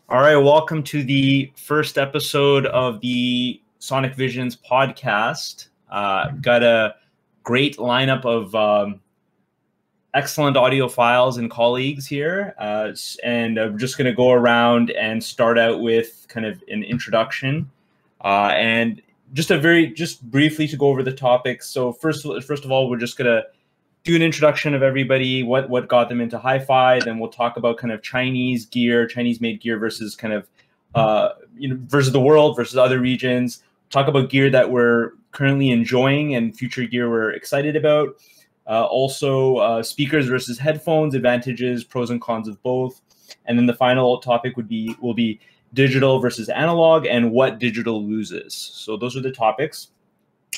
All right, welcome to the first episode of the Sonic Visions podcast. Got a great lineup of excellent audio files and colleagues here, and I'm just going to go around and start out with kind of an introduction and just briefly to go over the topics. So first of all, we're just going to do an introduction of everybody, what got them into hi-fi. Then we'll talk about kind of Chinese made gear versus kind of versus the world versus other regions. Talk about gear that we're currently enjoying and future gear we're excited about. Also, speakers versus headphones, advantages, pros and cons of both. And then the final topic will be digital versus analog and what digital loses. So those are the topics.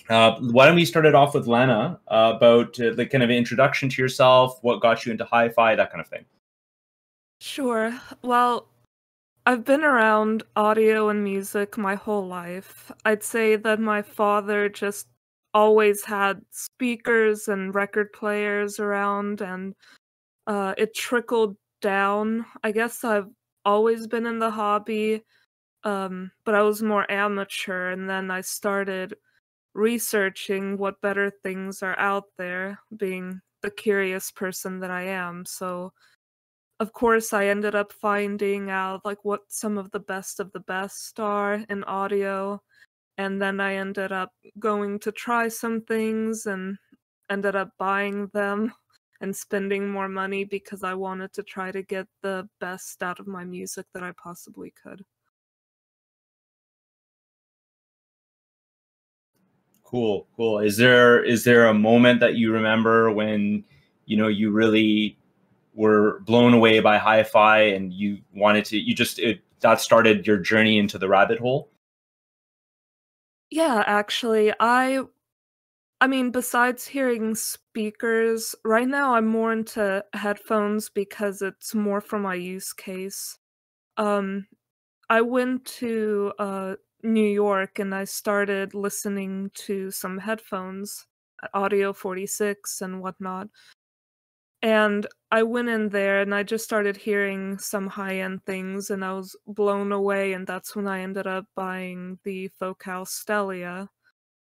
Why don't we start it off with Lena about the kind of introduction to yourself, what got you into hi-fi, that kind of thing. Sure. Well, I've been around audio and music my whole life. I'd say that my father just always had speakers and record players around, and it trickled down. I guess I've always been in the hobby, but I was more amateur, and then I started researching what better things are out there, being the curious person that I am. So of course, I ended up finding out like what some of the best are in audio, and then I ended up going to try some things and ended up buying them and spending more money because I wanted to try to get the best out of my music that I possibly could. Cool. Is there a moment that you remember when you really were blown away by hi-fi and you wanted to that started your journey into the rabbit hole? Yeah, actually, I mean, besides hearing speakers, right now I'm more into headphones because it's more for my use case. Um, I went to New York and I started listening to some headphones, Audio 46 and whatnot. And I went in there and I just started hearing some high-end things and I was blown away, and that's when I ended up buying the Focal Stellia.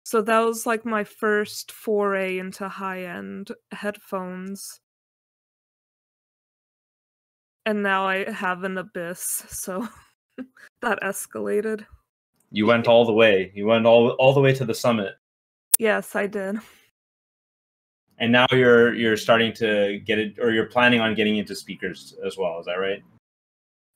So that was like my first foray into high-end headphones. And now I have an Abyss, so that escalated. You went all the way. You went all the way to the summit. Yes, I did. And now you're starting to get it, or you're planning on getting into speakers as well. Is that right?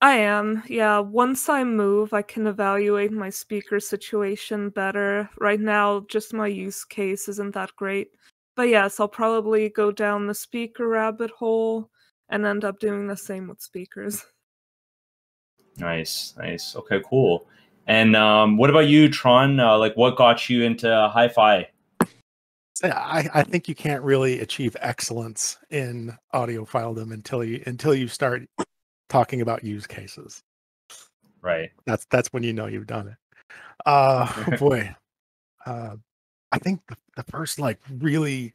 I am, yeah. Once I move, I can evaluate my speaker situation better. Right now, just my use case isn't that great. But yes, I'll probably go down the speaker rabbit hole and end up doing the same with speakers. Nice. Okay, cool. And what about you, Tron? Like, what got you into hi-fi? I think you can't really achieve excellence in audiophiledom until you start talking about use cases. Right. That's when you know you've done it. Boy. I think the first like really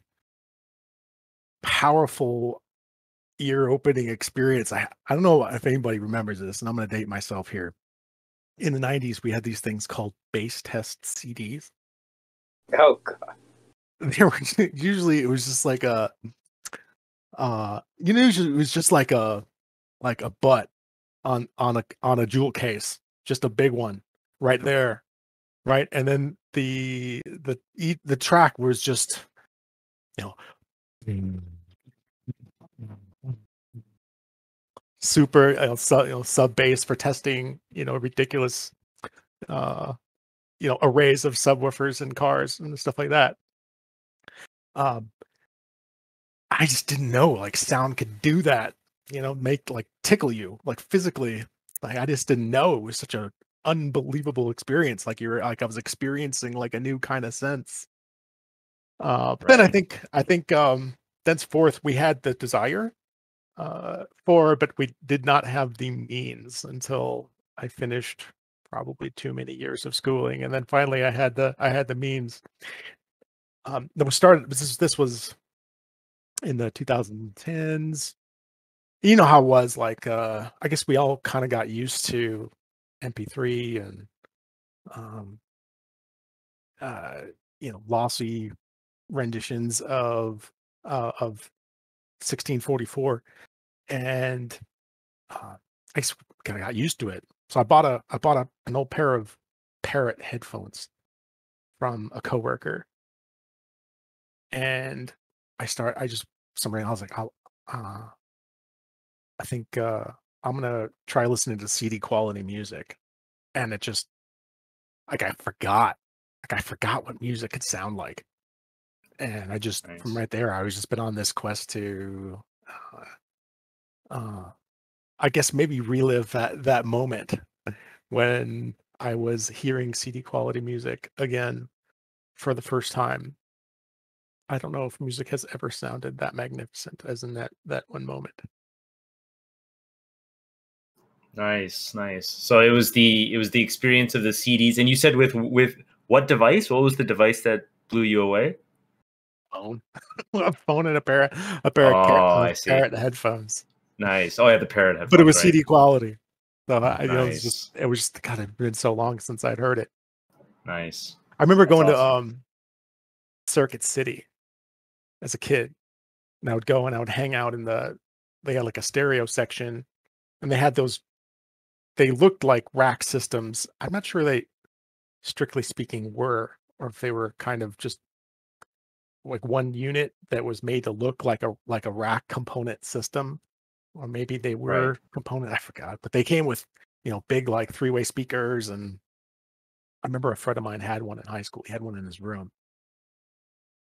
powerful ear-opening experience, I don't know if anybody remembers this, and I'm going to date myself here. In the 90s, we had these things called bass test CDs. Oh god. They were usually, it was just like a usually it was just like a butt on a jewel case, just a big one right there, right? And then the track was just, you know, super sub bass for testing, ridiculous arrays of subwoofers and cars and stuff like that. I just didn't know like sound could do that, make like tickle you like physically. Like I just didn't know it was such an unbelievable experience. Like I was experiencing like a new kind of sense. But then I think thenceforth we had the desire but we did not have the means until I finished probably too many years of schooling, and then finally I had the means. That was started. This was in the 2010s. You know how it was like, I guess we all kind of got used to MP3 and, um, uh, lossy renditions of 1644, and I just kind of got used to it. So I bought an old pair of Parrot headphones from a coworker, and I just somebody I was like, I think I'm gonna try listening to CD quality music, and it just I forgot what music could sound like, and I just from Nice. right there I was just been on this quest to, uh, I guess maybe relive that moment when I was hearing CD quality music again for the first time. I don't know if music has ever sounded that magnificent as in that one moment. Nice, nice. So it was the experience of the CDs, and you said with what device? What was the device that blew you away? Phone, a phone and a pair Oh, I of see. Parrot headphones, Nice. Oh yeah, the Parrot but it headphones, was right? CD quality. So Nice, it was just God, it had been so long since I'd heard it. nice. I remember That's going to awesome. Circuit City as a kid, and I would go and I would hang out in they had like a stereo section, and they had those. They looked like rack systems. I'm not sure they, strictly speaking, were, or if they were kind of just like one unit that was made to look like a rack component system, or maybe they Right. were component. I forgot, but they came with big like three-way speakers, and I remember a friend of mine had one in high school. He had one in his room,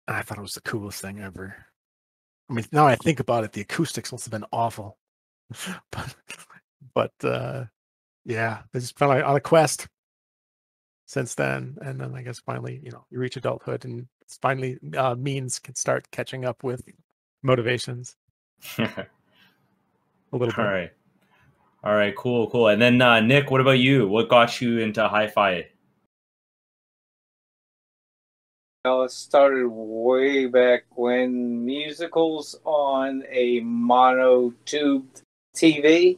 and I thought it was the coolest thing ever. I mean, now I think about it, the acoustics must have been awful, but yeah, I just been on a quest since then, and then I guess finally, you reach adulthood, and it's finally means can start catching up with motivations All a little bit. right. All right. Cool. Cool. And then Nick, what about you? What got you into hi-fi? Well, it started way back when musicals on a monotube TV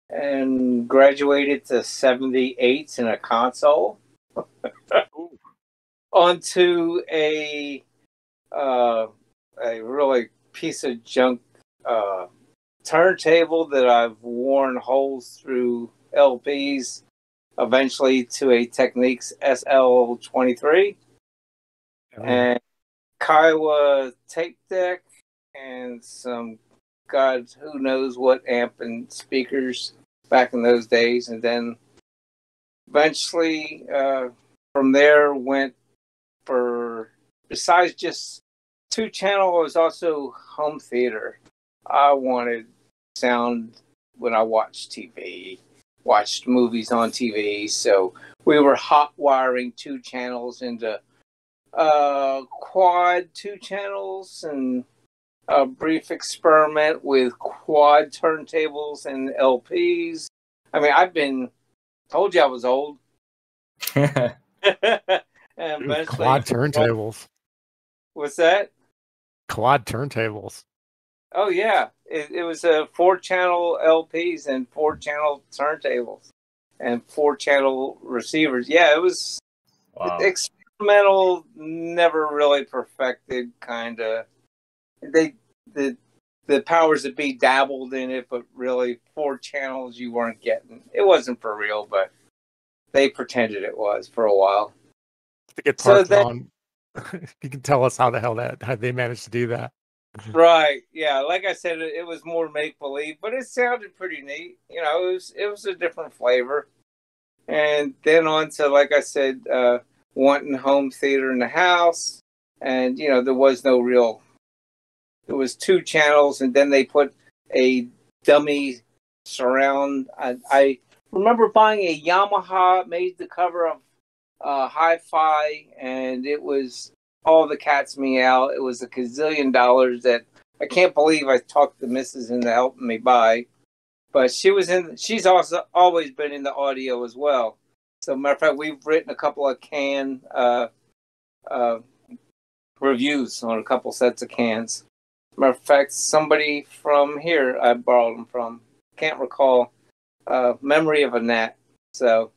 and graduated to 78s in a console onto uh, a really piece of junk turntable that I've worn holes through LPs, eventually to a Technics SL23 Oh yeah. and Kiowa tape deck and some God who knows what amp and speakers back in those days, and then eventually from there went for, besides just two channel, it was also home theater. I wanted sound when I watched TV, watched movies on TV, so we were hot wiring two channels into quad two channels, and a brief experiment with quad turntables and LPs. I mean, told you I was old. And Dude, eventually, quad turntables. what's that? Quad turntables. Oh, yeah. It was a 4-channel LPs and 4-channel turntables and 4-channel receivers. Yeah, it was Wow. experimental, never really perfected kind of. They the powers that be dabbled in it, but really 4 channels you weren't getting. It wasn't for real, but they pretended it was for a while. To get So parked then, on. You can tell us how the hell how they managed to do that. right, yeah, like I said, it was more make believe, but it sounded pretty neat. It was a different flavor. And then on to, like I said, wanting home theater in the house, and there was no real. It was 2 channels, and then they put a dummy surround. I remember buying a Yamaha, made the cover of Hi-Fi, and it was all the cat's meow. It was a gazillion dollars that I can't believe I talked the missus into helping me buy. But she's also always been in the audio as well. So, matter of fact, we've written a couple of uh, reviews on a couple sets of cans. Matter of fact, somebody from here I borrowed them from. Can't recall. Memory of a Gnat. So,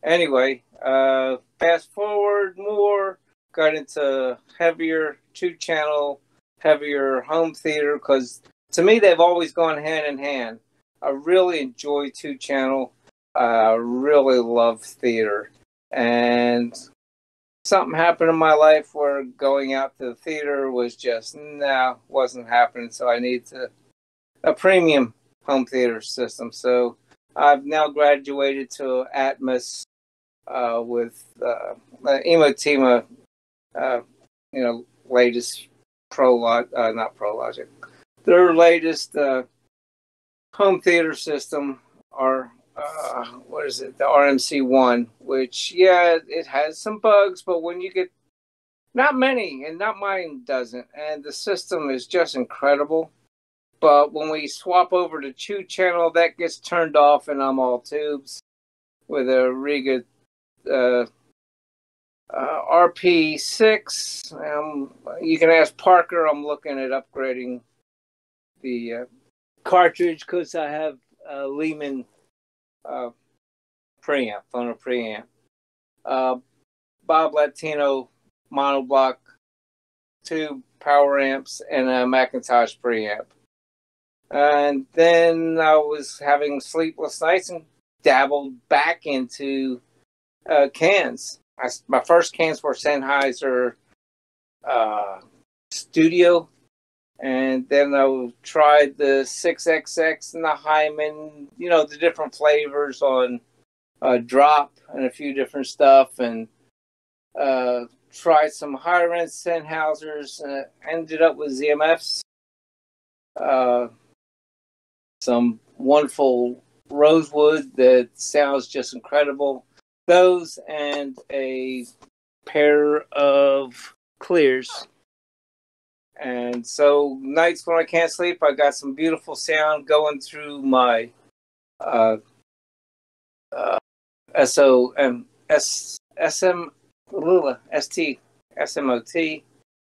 anyway, fast forward more, got into heavier 2-channel, heavier home theater, because to me they've always gone hand in hand. I really enjoy 2-channel. I really love theater. And something happened in my life where going out to the theater was just, wasn't happening. So I need a premium home theater system. So I've now graduated to Atmos with Emotima, latest not ProLogic. Their latest home theater system are what is it? The RMC1, which it has some bugs, but when you get not many, and not mine doesn't, and the system is just incredible. But when we swap over to 2-channel, that gets turned off, and I'm all tubes with a Riga RP6. You can ask Parker. I'm looking at upgrading the cartridge because I have Lehman preamp, phono preamp. Bob Latino monoblock, 2 power amps, and a Macintosh preamp. And then I was having sleepless nights and dabbled back into cans. My first cans were Sennheiser Studio, and then I tried the 6XX and the Hyman, the different flavors on Drop and a few different stuff, and tried some higher end Sennheisers. Ended up with ZMFs, some wonderful Rosewood that sounds just incredible. Those and a pair of Clears. And so nights when I can't sleep, I got some beautiful sound going through my SMOT,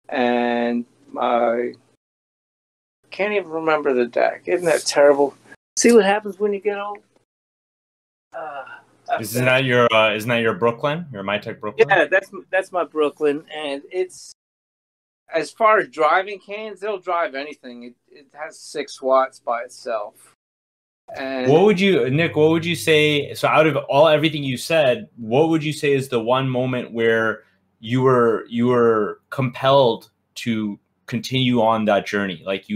and my can't even remember the DAC. Isn't that terrible? See what happens when you get old. Isn't that your Brooklyn? Your Mytek Brooklyn? Yeah, that's my Brooklyn, and it's as far as driving cans, they'll drive anything. It has 6 watts by itself. And what would you say? So out of everything you said, what would you say is the one moment where you were compelled to continue on that journey? Like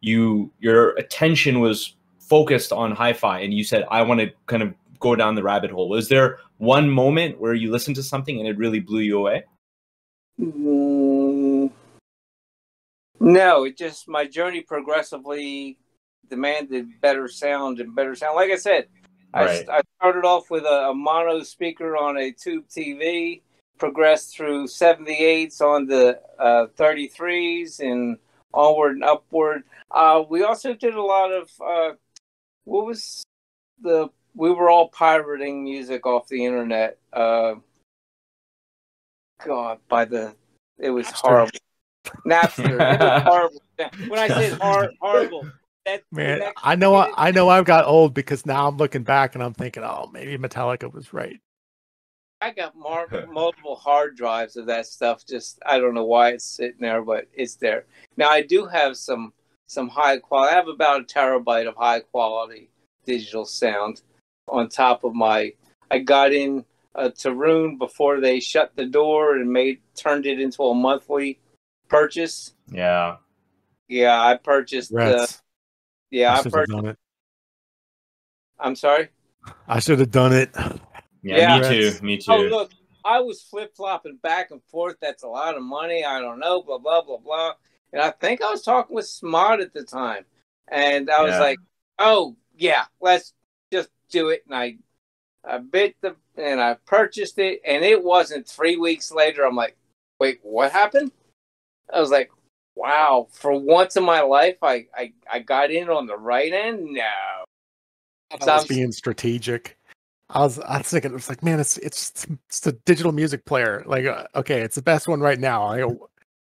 your attention was focused on hi-fi, and you said, I want to kind of go down the rabbit hole. Was there one moment where you listened to something and it really blew you away? No, it just, my journey progressively demanded better sound and better sound. Like I said, right. I started off with a mono speaker on a tube TV, progressed through 78s on the 33s, and onward and upward. We also did a lot of we were all pirating music off the internet. It was horrible. Napster. It was horrible. When I said horrible, I know I've got old because now I'm looking back and I'm thinking, oh, maybe Metallica was right. I got multiple hard drives of that stuff. Just I don't know why it's sitting there, but it's there. Now I do have some high quality. I have about a terabyte of high quality digital sound on top of my. I got in Tarun before they shut the door and turned it into a monthly purchase. Yeah, I purchased. I purchased. Done it. I'm sorry. I should have done it. Yeah, me too. Oh, look, I was flip-flopping back and forth. That's a lot of money. I don't know, blah, blah, blah, blah. And I think I was talking with Smod at the time. And I was like, oh, yeah, let's just do it. And I I purchased it. And it wasn't 3 weeks later. I'm like, wait, what happened? I was like, wow, for once in my life, I got in on the right end? No. I was being strategic. I was thinking, it was like, man, it's the digital music player. Like, okay, it's the best one right now.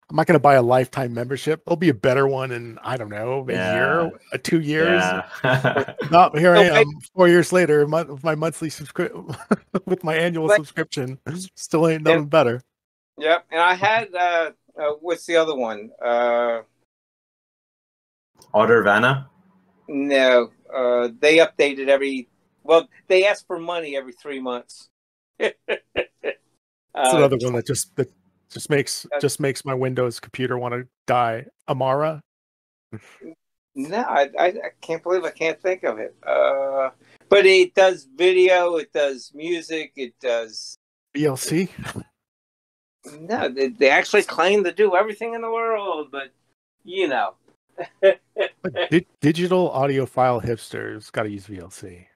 I'm not going to buy a lifetime membership. There'll be a better one in, I don't know, a year, 2 years. Yeah. No, here I Okay. am 4 years later with my monthly subscription, with my annual But- subscription. Still ain't nothing better. Yep. And I had what's the other one? Ottervana. No. They updated they ask for money every 3 months. It's another one that just makes my Windows computer want to die. Amara. No, I can't believe I can't think of it. But it does video, it does music, it does. VLC. No, they actually claim to do everything in the world, but you know. Digital audiophile hipsters got to use VLC.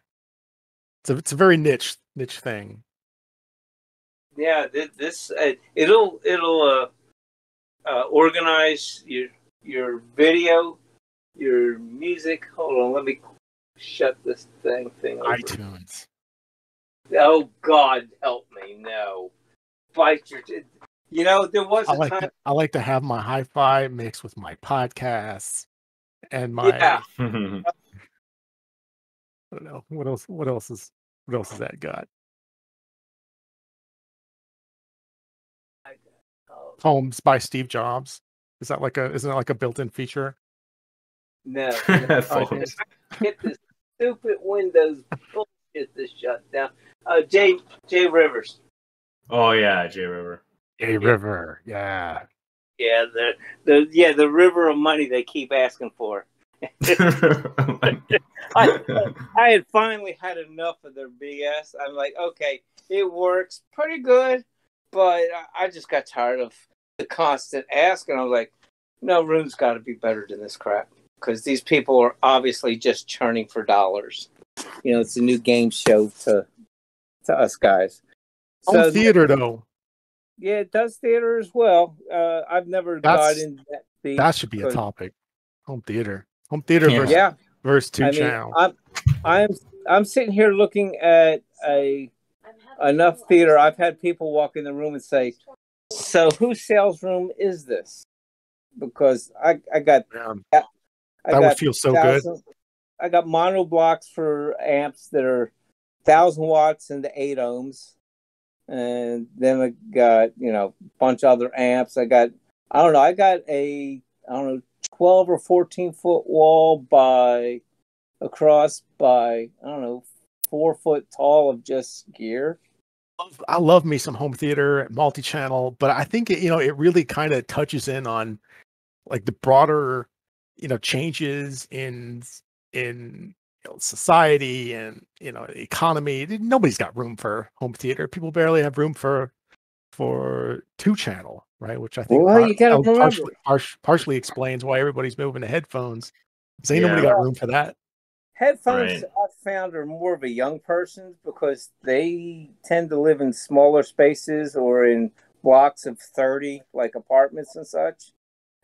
It's a very niche thing. Yeah, this it'll organize your video, your music. Hold on, let me shut this thing over. iTunes. Oh God, help me! No, bite your. You know there was a time. I like to have my hi-fi mixed with my podcasts and my. Yeah. I don't know what else. What else has that got? Homes by Steve Jobs. Isn't that like a built-in feature? No, Phones. get this stupid Windows bullshit to shut down. Jay Rivers. Oh yeah, J River. A River, yeah. Yeah, the river of money they keep asking for. I had finally had enough of their BS. I'm like, okay, it works pretty good, but I just got tired of the constant ask, and I was like, no, Room's got to be better than this crap, because these people are obviously just churning for dollars. You know, it's a new game show to us guys. Home theater, though. Yeah, it does theater as well. I've never got into that deep. That should be a topic. Home theater versus two channel. I'm sitting here looking at enough theater. I've had people walk in the room and say, "So whose sales room is this?" Because I got that would feel so good. I got mono blocks for amps that are 1,000 watts into 8 ohms. And then I got, a bunch of other amps. I got a 12 or 14 foot wall across by 4 foot tall of just gear. I love me some home theater, multi-channel, but I think it really kind of touches in on like the broader, changes in society and economy. Nobody's got room for home theater. People barely have room for 2-channel, right? Which I think partially explains why everybody's moving to headphones. Because ain't nobody got room for that. Headphones, I've found, are more of a young person because they tend to live in smaller spaces or in blocks of 30, like apartments and such.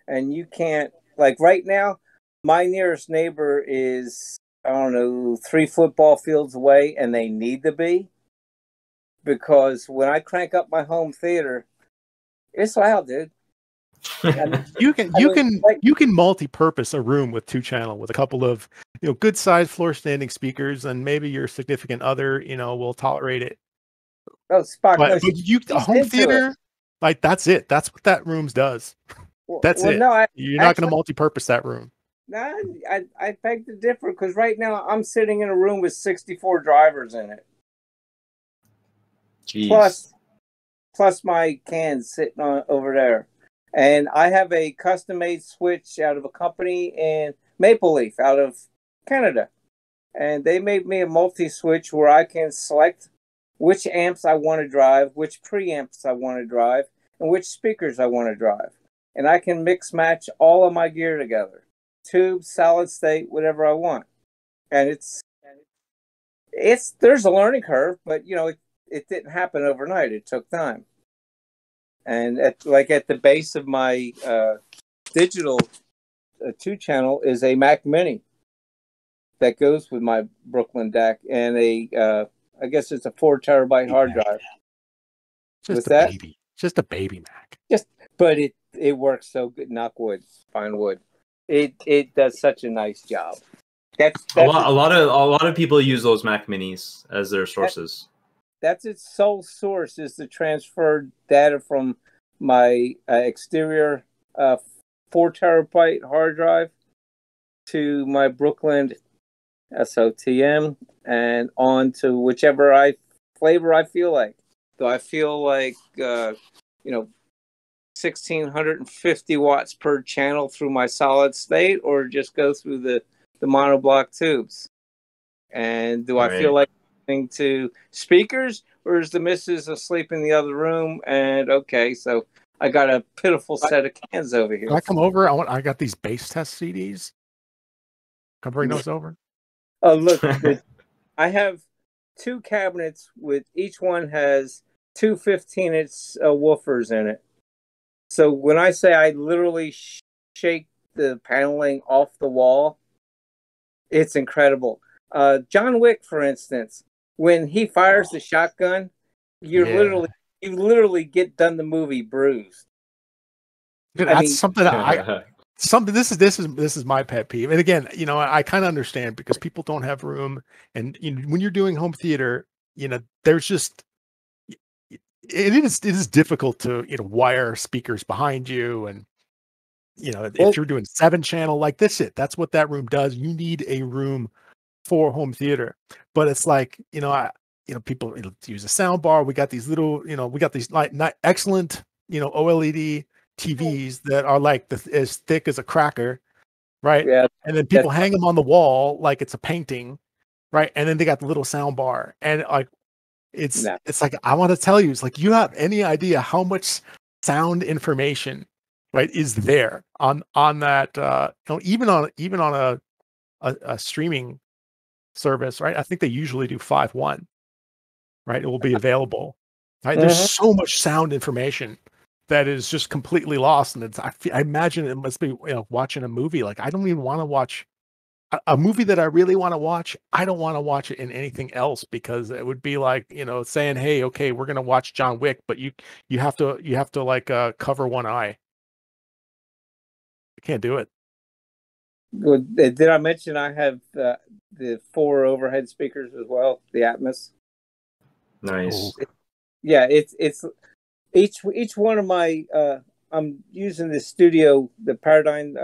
And you can't, like right now, my nearest neighbor is 3 football fields away, and they need to be, because when I crank up my home theater, it's loud, dude. You can multi-purpose a room with 2-channel with a couple of good sized floor standing speakers, and maybe your significant other will tolerate it. Oh, Spock! But a home theater, like that's it. That's what that room does. That's it. No, you're not going to multi-purpose that room. No, I beg to differ, because right now I'm sitting in a room with 64 drivers in it. Jeez. Plus my cans sitting over there. And I have a custom-made switch out of a company in Maple Leaf out of Canada. And they made me a multi-switch where I can select which amps I want to drive, which preamps I want to drive, and which speakers I want to drive. And I can mix match all of my gear together. Tube, solid state, whatever I want. And there's a learning curve, but it didn't happen overnight. It took time. And at the base of my digital 2-channel is a Mac Mini that goes with my Brooklyn DAC, and I guess it's a 4 terabyte hard drive. Just a baby Mac. But it works so good. Knock wood, fine wood. It does such a nice job. That's a lot of people use those Mac Minis as their sources. That's its sole source, is to transfer data from my exterior 4 terabyte hard drive to my Brooklyn SOTM and on to whichever flavor I feel like. Do I feel like 1650 watts per channel through my solid state, or just go through the monoblock tubes? And do I feel like listening to speakers, or is the missus asleep in the other room? And okay, so I got a pitiful set of cans over here. Can I come over? I got these bass test CDs. Come bring those over. Oh, look, I have 2 cabinets with each one has 2 15-inch woofers in it. So when I say I literally shake the paneling off the wall, it's incredible. John Wick, for instance, when he fires the shotgun, you literally get done the movie bruised. This is my pet peeve. And again, I kind of understand, because people don't have room, and when you're doing home theater, there's just it is difficult to wire speakers behind you, and if you're doing 7-channel like this, that's what that room does. You need a room for home theater. But it's like people use a sound bar. We got these little we got these excellent OLED TVs that are like as thick as a cracker, right? Yeah. And then people hang them on the wall like it's a painting, right? And then they got the little sound bar, and like it's like, I want to tell you, it's like, you have any idea how much sound information, right, is there on that even on a streaming service, right? I think they usually do 5.1, right? It will be available, right? There's so much sound information that is just completely lost, and I imagine it must be watching a movie. Like, I don't even want to watch a movie that I really want to watch. I don't want to watch it in anything else, because it would be like saying, hey, okay, we're gonna watch John Wick, but you have to like cover one eye. I can't do it. Well, did I mention I have the 4 overhead speakers as well, the Atmos? Nice. Yeah, it's each one of my I'm using the Paradigm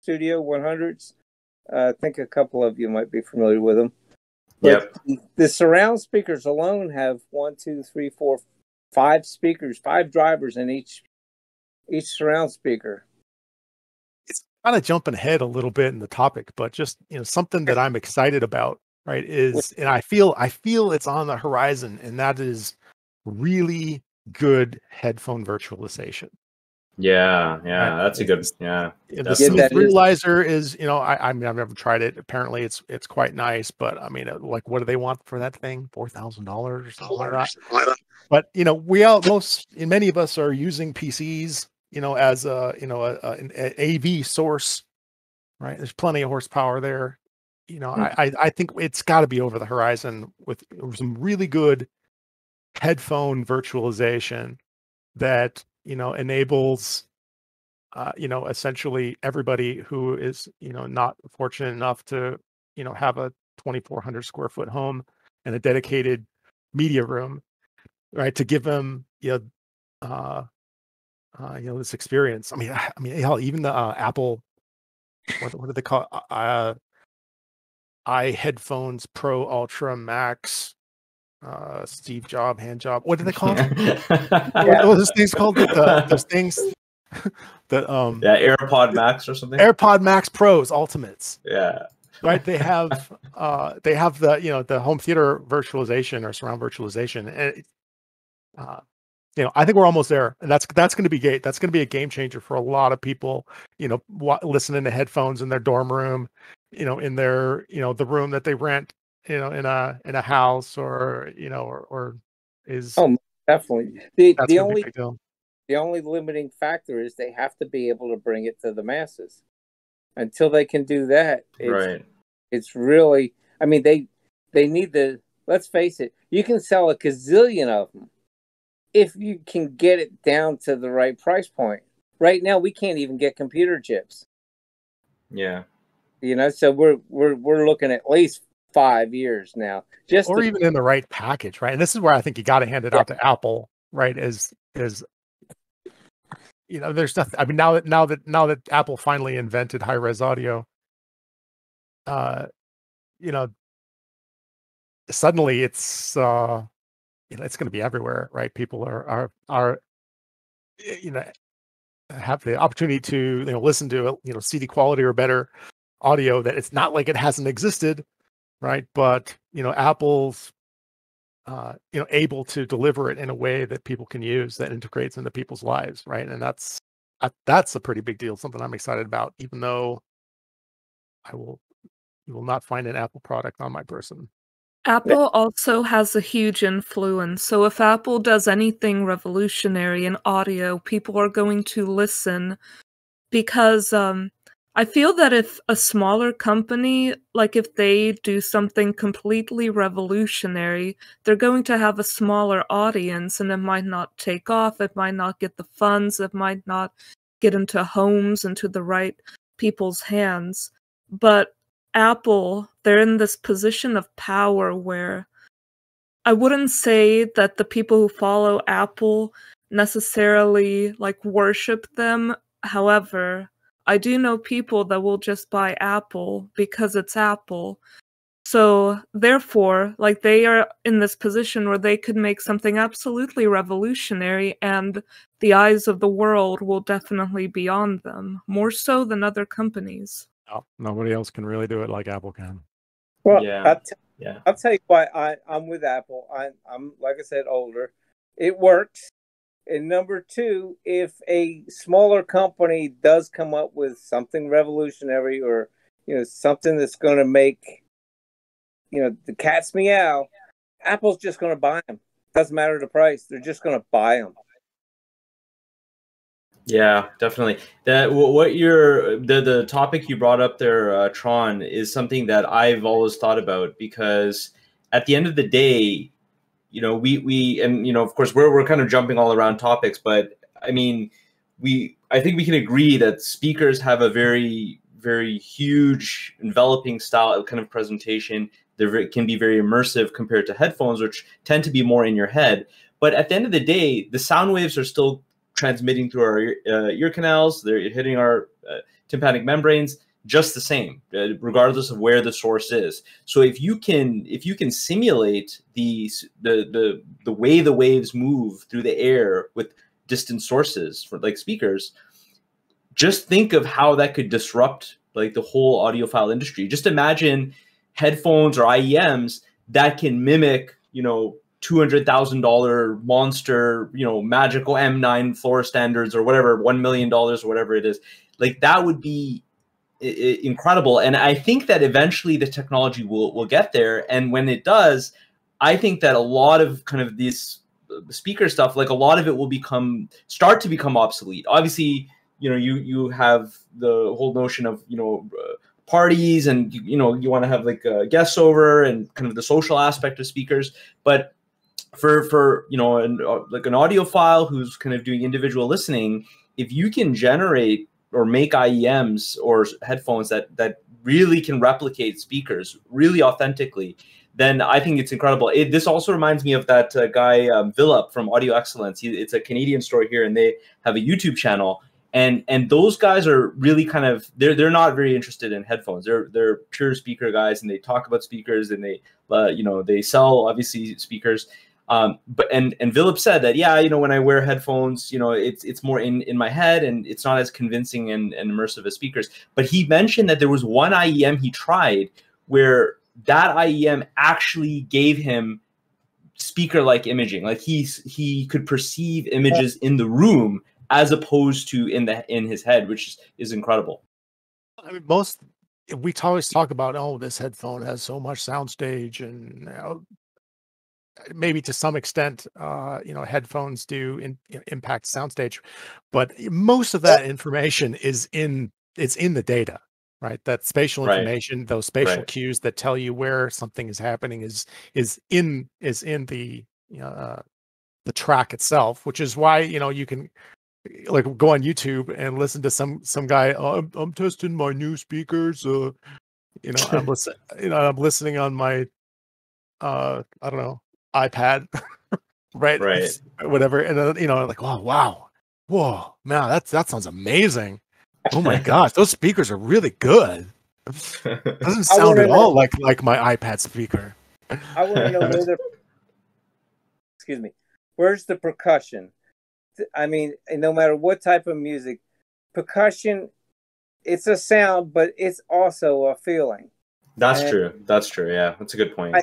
Studio 100s. I think a couple of you might be familiar with them. But the surround speakers alone have 1, 2, 3, 4, 5 speakers, 5 drivers in each surround speaker. It's kind of jumping ahead a little bit in the topic, but just something that I'm excited about, right, is, and I feel it's on the horizon, and that is really good headphone virtualization. Yeah, that's a good. Yeah, the Smith Realizer is, I've never tried it. Apparently, it's quite nice, but I mean, like, what do they want for that thing? $4,000 or something like that. But many of us are using PCs, as an AV source, right? There's plenty of horsepower there. I think it's got to be over the horizon with some really good headphone virtualization that enables essentially everybody who is not fortunate enough to have a 2,400 square foot home and a dedicated media room, right, to give them this experience. I mean hell, even the Apple, what do they call iHeadphones Pro Ultra Max, Steve Job hand job, what do they call it? What was this thing's called? Those things that AirPod Max or something. AirPod Max Pros Ultimates. Yeah. Right. They have the the home theater virtualization or surround virtualization, and I think we're almost there, and that's going to be that's going to be a game changer for a lot of people. Listening to headphones in their dorm room, in their the room that they rent, in a house, or is definitely the only limiting factor is they have to be able to bring it to the masses. Until they can do that, it's really, I mean, they need let's face it, you can sell a gazillion of them if you can get it down to the right price point. right now we can't even get computer chips. Yeah. So we're looking at least 5 years now, or even in the right package, right? And this is where I think you got to hand it out to Apple, right? Is there's nothing. I mean, now that Apple finally invented high-res audio, suddenly it's it's going to be everywhere, right? People are have the opportunity to listen to CD quality or better audio that it's not like it hasn't existed, right? But Apple's able to deliver it in a way that people can use, that integrates into people's lives, right? And that's a pretty big deal, something I'm excited about, even though you will not find an Apple product on my person. Apple also has a huge influence. So if Apple does anything revolutionary in audio, people are going to listen because I feel that if a smaller company, like if they do something completely revolutionary, they're going to have a smaller audience and it might not take off, it might not get the funds, it might not get into homes, into the right people's hands. But Apple, they're in this position of power where I wouldn't say that the people who follow Apple necessarily worship them. However, I do know people that will just buy Apple because it's Apple. So therefore, they are in this position where they could make something absolutely revolutionary and the eyes of the world will definitely be on them, more so than other companies. No, nobody else can really do it like Apple can. Well, yeah. I'll tell you why I'm with Apple. I'm like I said, older. It works. And number two, if a smaller company does come up with something revolutionary or something that's going to make the cat's meow, Apple's just going to buy them. Doesn't matter the price; they're just going to buy them. Yeah, definitely. The topic you brought up there, Tron, is something that I've always thought about, because at the end of the day, we of course we're kind of jumping all around topics, but I mean, I think we can agree that speakers have a very, very huge enveloping style kind of presentation. They can be very immersive compared to headphones, which tend to be more in your head. But at the end of the day, the sound waves are still transmitting through our ear canals. They're hitting our tympanic membranes just the same, regardless of where the source is. So if you can simulate the way the waves move through the air with distant sources for speakers, just think of how that could disrupt the whole audiophile industry. Just imagine headphones or IEMs that can mimic $200,000 monster, magical M9 floor standards or whatever, $1 million or whatever it is. That would be incredible. And I think that eventually the technology will get there. And when it does, I think that a lot of kind of this speaker stuff, a lot of it will start to become obsolete. Obviously, you have the whole notion of, parties and, you want to have guests over and kind of the social aspect of speakers. But for an audiophile who's kind of doing individual listening, if you can generate or make IEMs or headphones that really can replicate speakers really authentically, then I think it's incredible. This also reminds me of that guy Philip from Audio Excellence. It's a Canadian store here, and they have a YouTube channel. And those guys are really kind of they're not very interested in headphones. They're pure speaker guys, and they talk about speakers, and they they sell obviously speakers. But Philip said that when I wear headphones, it's more in my head and it's not as convincing and immersive as speakers. But he mentioned that there was one IEM he tried where that IEM actually gave him speaker-like imaging. He could perceive images in the room as opposed to in his head, which is incredible. I mean, we always talk about, this headphone has so much soundstage, and maybe to some extent, headphones do impact soundstage, but most of that information is in the data, right? That spatial information, those spatial cues that tell you where something is happening is in the track itself, which is why you can like go on YouTube and listen to some guy. Oh, I'm testing my new speakers. I'm listening. I'm listening on my I don't know, iPad, right? Right. Whatever. And then like, oh wow, whoa, man, that sounds amazing. Oh my gosh, those speakers are really good. Doesn't sound at all like my iPad speaker. I want to know excuse me, where's the percussion? I mean, no matter what type of music, percussion, it's a sound, but it's also a feeling. That's true. Yeah, that's a good point.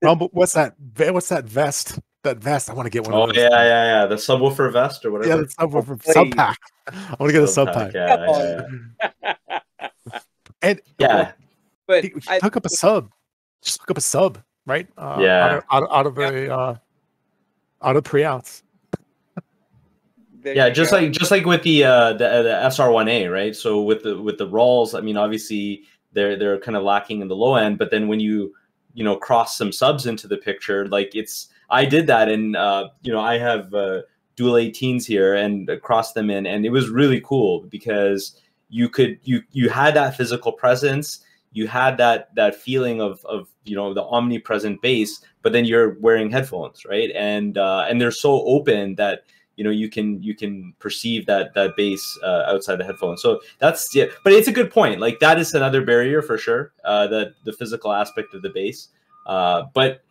But what's that vest? That vest, I want to get one of those. Yeah. The subwoofer vest or whatever. Yeah, the subwoofer sub pack. I want to get a sub pack. Yeah. And but hook up a sub. Just hook up a sub, right? Out of pre-outs. Yeah, just like with the SR1A, right? So with the Rawls, I mean, obviously they're kind of lacking in the low end, but then when you cross some subs into the picture, like I did that, and I have dual 18s here and crossed them in, and it was really cool because you had that physical presence, you had that feeling of the omnipresent bass, but then you're wearing headphones, right? And they're so open that you can perceive that bass outside the headphones. So that's it. But it's a good point. Like that is another barrier for sure. The physical aspect of the bass. But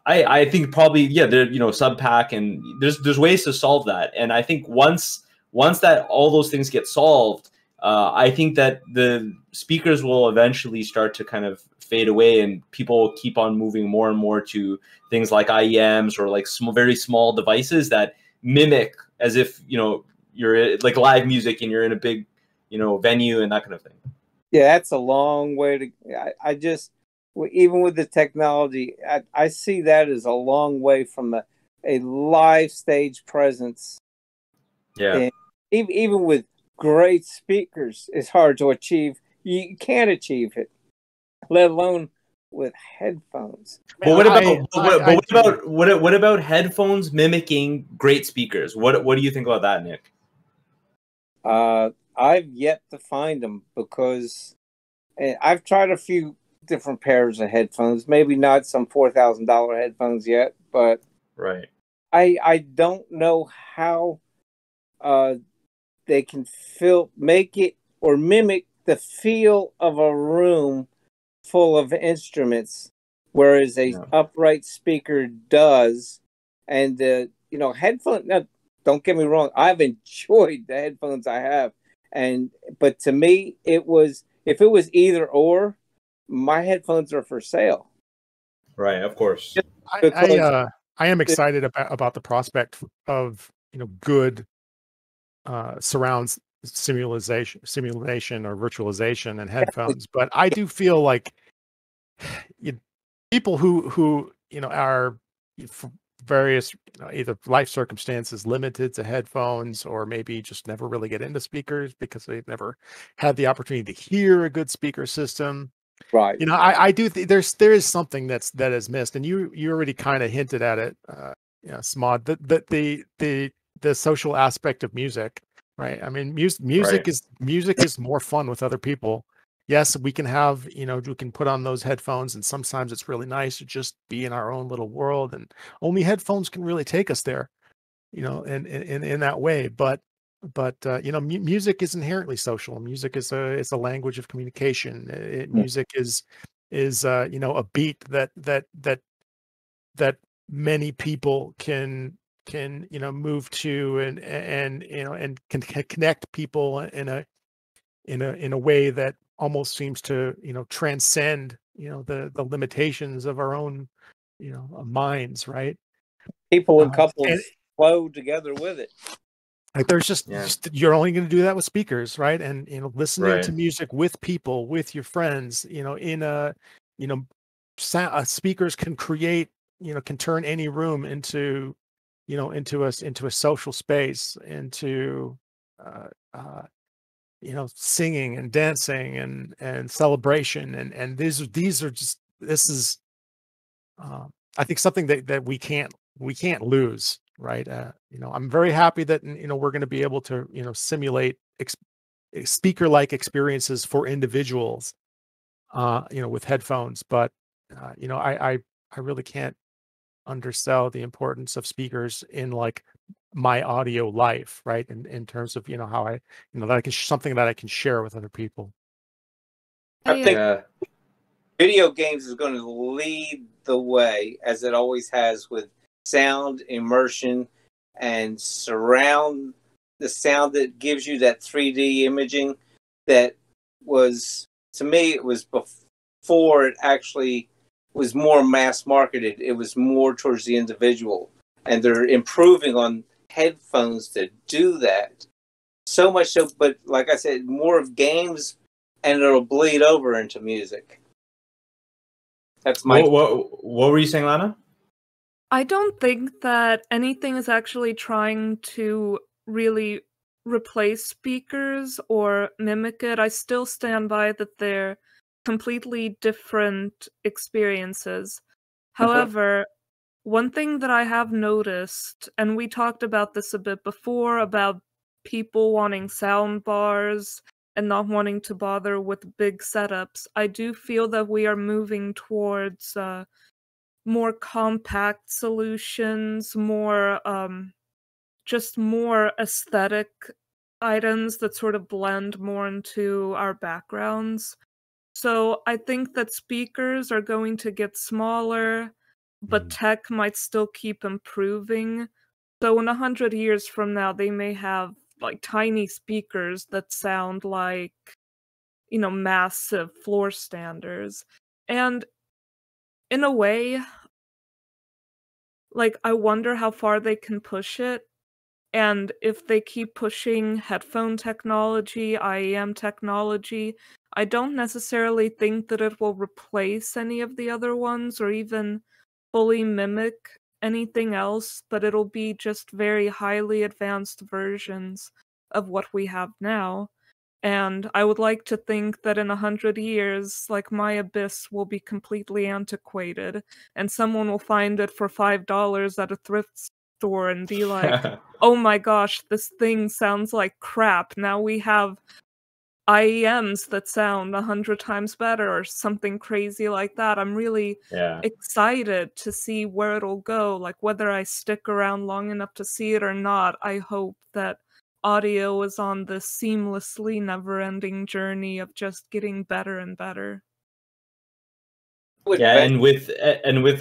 I think probably there sub pack, and there's ways to solve that. And I think once that all those things get solved, I think that the speakers will eventually start to kind of fade away, and people will keep on moving more and more to things like IEMs or like very small devices that mimic as if you're like live music and you're in a big venue and that kind of thing. Yeah, that's a long way to. I just, even with the technology, I see that as a long way from a live stage presence. Yeah, and even with great speakers, it's hard to achieve. You can't achieve it, let alone with headphones. But what about headphones mimicking great speakers? What do you think about that, Nick? I've yet to find them because I've tried a few different pairs of headphones. Maybe not some $4,000 headphones yet, but right. I don't know how they can make it or mimic the feel of a room full of instruments, whereas a upright speaker does. And headphones. Now, don't get me wrong, I've enjoyed the headphones I have, but to me, if it was either or, my headphones are for sale. Right, of course. I am excited about the prospect of good surround simulation or virtualization and headphones, but I do feel like people who are for various either life circumstances limited to headphones, or maybe just never really get into speakers because they've never had the opportunity to hear a good speaker system. Right. I do think there is something that is missed, and you already kind of hinted at it, Smod, the social aspect of music. Right. I mean, music is more fun with other people. Yes, we can have, we can put on those headphones, and sometimes it's really nice to just be in our own little world, and only headphones can really take us there, in that way. But music is inherently social. Music is a language of communication. Music is a beat that many people can move to and can connect people in a way that almost seems to transcend the limitations of our own minds, right? People and couples flow together with it. Like there's just you're only going to do that with speakers, right? And listening to music with people, with your friends, speakers can create, can turn any room into a social space, into singing and dancing and celebration, and these are just, this is I think something that we can't lose, right? I'm very happy that we're going to be able to simulate speaker-like experiences for individuals, with headphones. But I really can't undersell the importance of speakers in like my audio life, right? In terms of how I that I can something that I can share with other people. I think Yeah. video games is going to lead the way, as it always has, with sound immersion and surround the sound that gives you that 3D imaging that was, to me, it was before it actually was more mass marketed. It was more towards the individual, and they're improving on headphones to do that. So much so, but like I said, more of games, and it'll bleed over into music. That's my. What were you saying, Lana? I don't think that anything is actually trying to really replace speakers or mimic it. I still stand by that they're completely different experiences. However, one thing that I have noticed, and we talked about this a bit before, about people wanting sound bars and not wanting to bother with big setups, I do feel that we are moving towards more compact solutions, more just more aesthetic items that sort of blend more into our backgrounds. So I think that speakers are going to get smaller, but tech might still keep improving. So in 100 years from now, they may have like tiny speakers that sound like, massive floor standers. And in a way, like, I wonder how far they can push it. And if they keep pushing headphone technology, IEM technology, I don't necessarily think that it will replace any of the other ones or even fully mimic anything else, but it'll be just very highly advanced versions of what we have now. And I would like to think that in 100 years, like, my Abyss will be completely antiquated, and someone will find it for $5 at a thrift store and be like, oh my gosh, this thing sounds like crap. Now we have IEMs that sound 100 times better or something crazy like that. I'm really excited to see where it'll go. Like, whether I stick around long enough to see it or not, I hope that audio is on this seamlessly never-ending journey of just getting better and better. Yeah, and with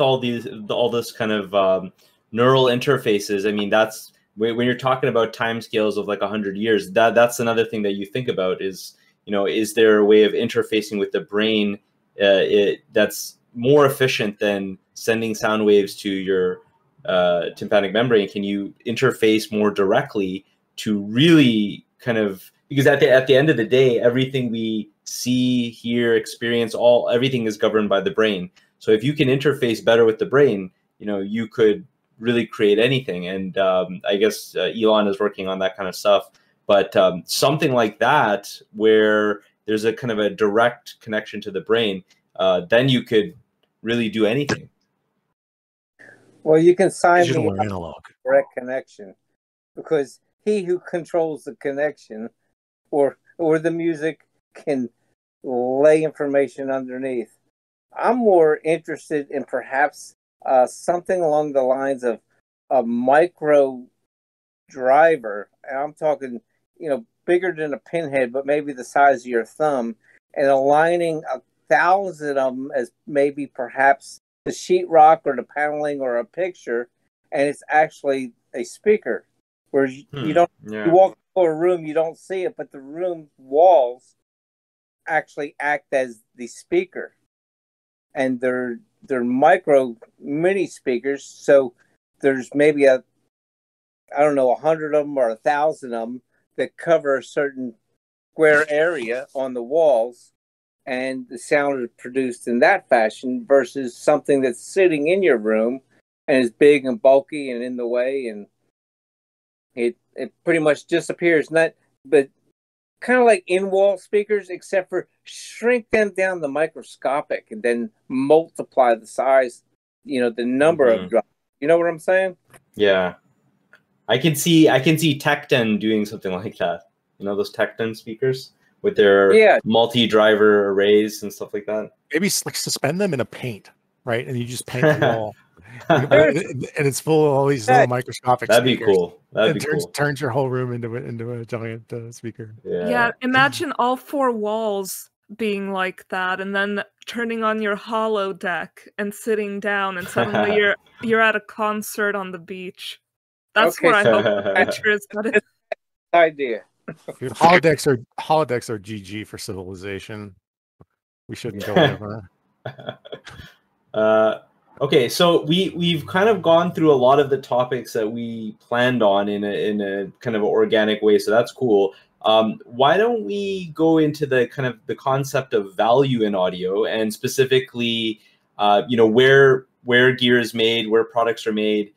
all this kind of neural interfaces, I mean, that's when you're talking about timescales of like 100 years. That's another thing that you think about is, is there a way of interfacing with the brain that's more efficient than sending sound waves to your tympanic membrane? Can you interface more directly to really kind of, because at the end of the day, everything we see, hear, experience, everything is governed by the brain. So if you can interface better with the brain, you could really create anything. And I guess Elon is working on that kind of stuff. But something like that, where there's a kind of a direct connection to the brain, then you could really do anything. Well, you can sign Digital me or analog. Direct connection, because he who controls the connection or the music can lay information underneath. I'm more interested in perhaps something along the lines of a micro driver. And I'm talking, bigger than a pinhead, but maybe the size of your thumb, and aligning 1,000 of them as maybe perhaps the sheetrock or the paneling or a picture, and it's actually a speaker. Where you don't, you walk into a room, you don't see it, but the room walls actually act as the speaker, and they're micro mini speakers. So there's maybe 100 of them or 1,000 of them that cover a certain square area on the walls, and the sound is produced in that fashion versus something that's sitting in your room and is big and bulky and in the way, and it pretty much disappears. But kind of like in-wall speakers, except for shrink them down to microscopic and then multiply the size, the number of drops. You know what I'm saying? Yeah. I can see Tecton doing something like that. You know, those Tecton speakers with their Yeah. multi-driver arrays and stuff like that. Maybe like suspend them in a paint, right? And you just paint the wall. And it's full of all these little microscopic That'd speakers. be cool. That'd be cool. Turns your whole room into a giant speaker. Yeah, imagine all 4 walls being like that, and then turning on your holodeck and sitting down, and suddenly you're at a concert on the beach. That's Okay, where I hope the picture is headed. idea. Dude, holodecks are GG for civilization. We shouldn't go over. Okay, so we've kind of gone through a lot of the topics that we planned on in a kind of organic way, so that's cool. Why don't we go into the kind of the concept of value in audio, and specifically, you know, where gear is made, where products are made.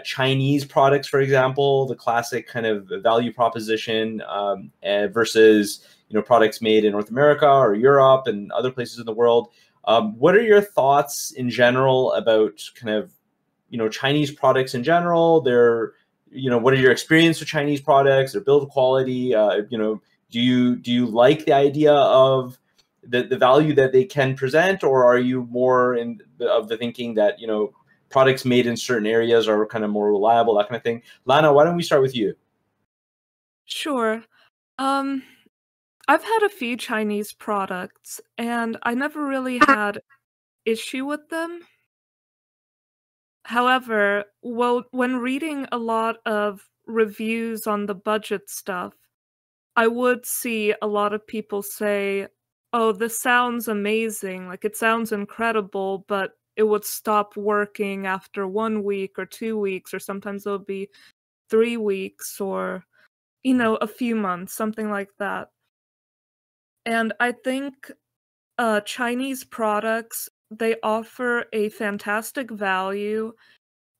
Chinese products, for example, the classic kind of value proposition, versus, you know, products made in North America or Europe and other places in the world. What are your thoughts in general about kind of, you know, Chinese products in general? You know, what are your experience with Chinese products, their build quality? You know, do you like the idea of the value that they can present, or are you more of the thinking that, you know, products made in certain areas are kind of more reliable, that kind of thing? Lana, why don't we start with you? Sure. I've had a few Chinese products, and I never really had issue with them. However, when reading a lot of reviews on the budget stuff, I would see a lot of people say, "Oh, this sounds amazing, like, it sounds incredible," but it would stop working after 1 week or 2 weeks, or sometimes it'll be 3 weeks or, you know, a few months, something like that. And I think Chinese products, they offer a fantastic value,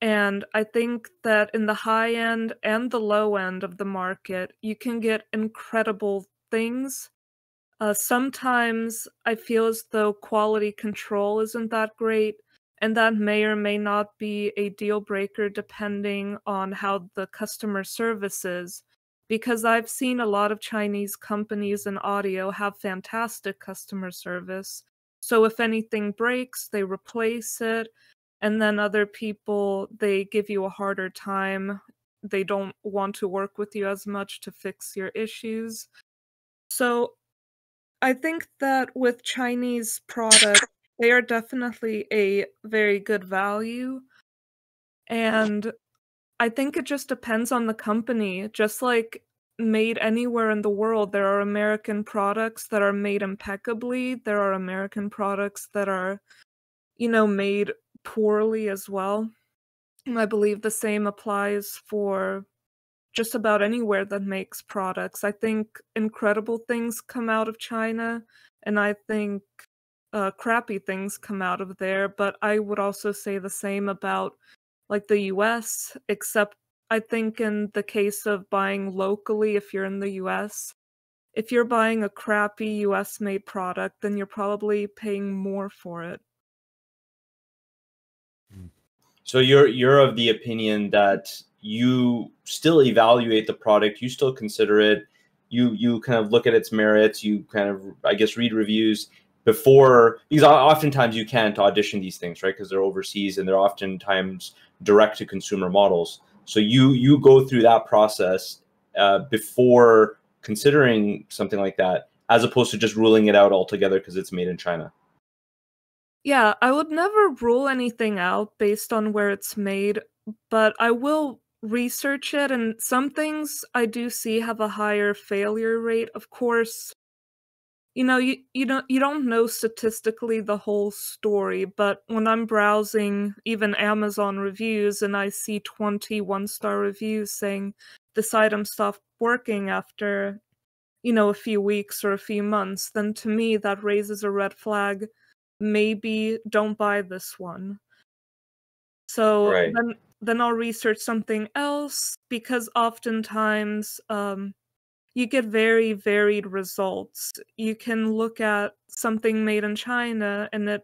and I think that in the high end and the low end of the market, you can get incredible things. Sometimes I feel as though quality control isn't that great, and that may or may not be a deal breaker depending on how the customer service is. Because I've seen a lot of Chinese companies in audio have fantastic customer service. So if anything breaks, they replace it, and then other people, they give you a harder time. They don't want to work with you as much to fix your issues. So I think that with Chinese products, they are definitely a very good value, and I think it just depends on the company. Just like made anywhere in the world, there are American products that are made impeccably, there are American products that are, you know, made poorly as well. And I believe the same applies for just about anywhere that makes products. I think incredible things come out of China, and I think crappy things come out of there. But I would also say the same about like the US, except I think in the case of buying locally, if you're in the US, if you're buying a crappy US made product, then you're probably paying more for it. So you're of the opinion that you still evaluate the product, you still consider it, you kind of look at its merits, you kind of, I guess, read reviews before, because oftentimes you can't audition these things, right? Because they're overseas and they're oftentimes direct to consumer models. So you go through that process before considering something like that, as opposed to just ruling it out altogether because it's made in China. Yeah, I would never rule anything out based on where it's made, but I will research it, and some things I do see have a higher failure rate. Of course, you know, you don't know statistically the whole story, but when I'm browsing even Amazon reviews and I see 20 one-star reviews saying this item stopped working after, you know, a few weeks or a few months, then to me that raises a red flag. Maybe don't buy this one. So Right. then I'll research something else, because oftentimes you get very varied results. You can look at something made in China and it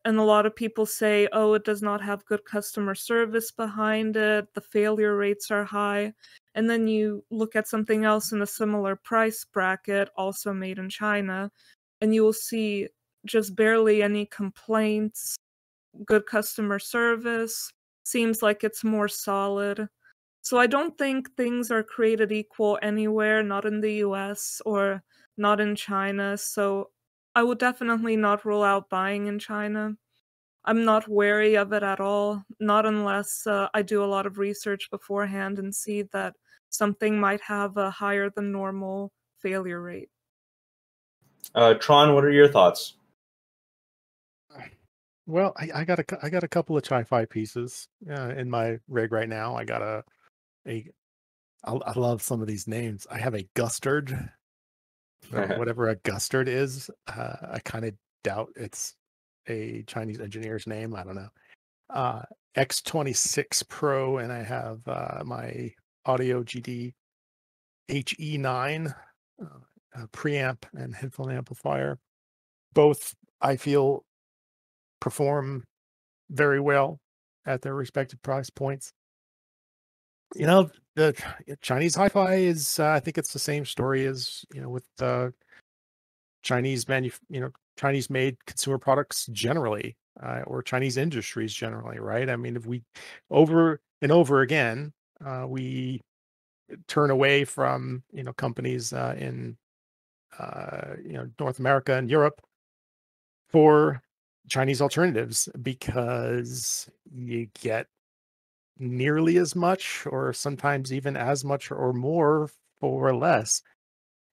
And a lot of people say, oh, it does not have good customer service behind it, the failure rates are high. And then you look at something else in a similar price bracket, also made in China, and you will see just barely any complaints, good customer service, seems like it's more solid. So I don't think things are created equal anywhere, not in the US or not in China. So I would definitely not rule out buying in China. I'm not wary of it at all, not unless I do a lot of research beforehand and see that something might have a higher than normal failure rate. Tron, what are your thoughts? Well, I got a couple of Chi-Fi pieces in my rig right now. I got I love some of these names. I have a Gustard, whatever a Gustard is. I kind of doubt it's a Chinese engineer's name. I don't know. X26 Pro, and I have my Audio GD HE9 preamp and headphone amplifier. Both, I feel, perform very well at their respective price points. You know, the Chinese hi-fi is, I think it's the same story as, with Chinese Chinese made consumer products generally, or Chinese industries generally, right? I mean, if we over and over again, we turn away from, companies in, North America and Europe for Chinese alternatives because you get nearly as much, or sometimes even as much or more for less.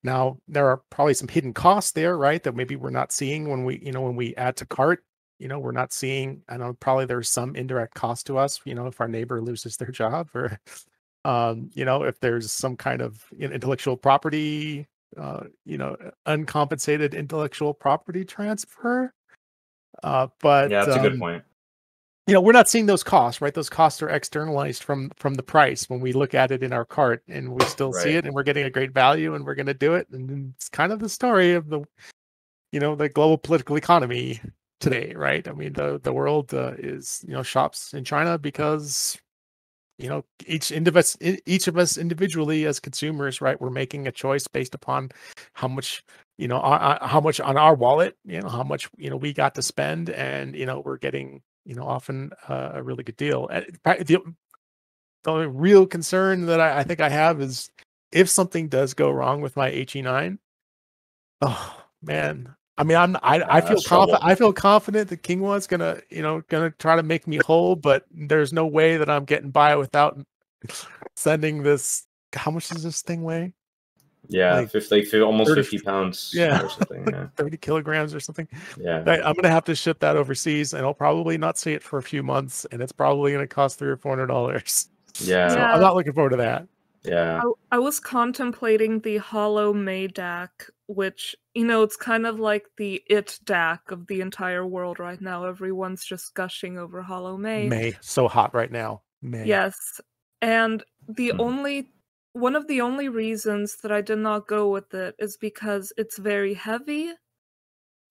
Now, there are probably some hidden costs there, right? That maybe we're not seeing when we add to cart. We're not seeing. I know probably there's some indirect cost to us. If our neighbor loses their job, or if there's some kind of intellectual property, uncompensated intellectual property transfer. But yeah, that's a good point. We're not seeing those costs, right? Those costs are externalized from the price when we look at it in our cart, and we still see it, and we're getting a great value, and we're going to do it. And it's kind of the story of the global political economy today, right? I mean, the world is shops in China because each of us individually as consumers, right? We're making a choice based upon how much how much on our wallet, how much we got to spend, and we're getting often a really good deal. The only real concern that I think I have is if something does go wrong with my HE9. Oh man, I mean, I feel confident. I feel confident that Kinghwa's gonna try to make me whole, but there's no way that I'm getting by without sending this. How much does this thing weigh? Yeah, like almost 30, 50 pounds. Yeah, or something. Yeah. 30 kilograms or something. Yeah, I'm gonna have to ship that overseas, and I'll probably not see it for a few months, and it's probably gonna cost $300 or $400. Yeah, so I'm not looking forward to that. Yeah, I was contemplating the Hollow May DAC, which it's kind of like the it DAC of the entire world right now. Everyone's just gushing over Hollow May. May, so hot right now. May. Yes, and one of the only reasons that I did not go with it is because it's very heavy.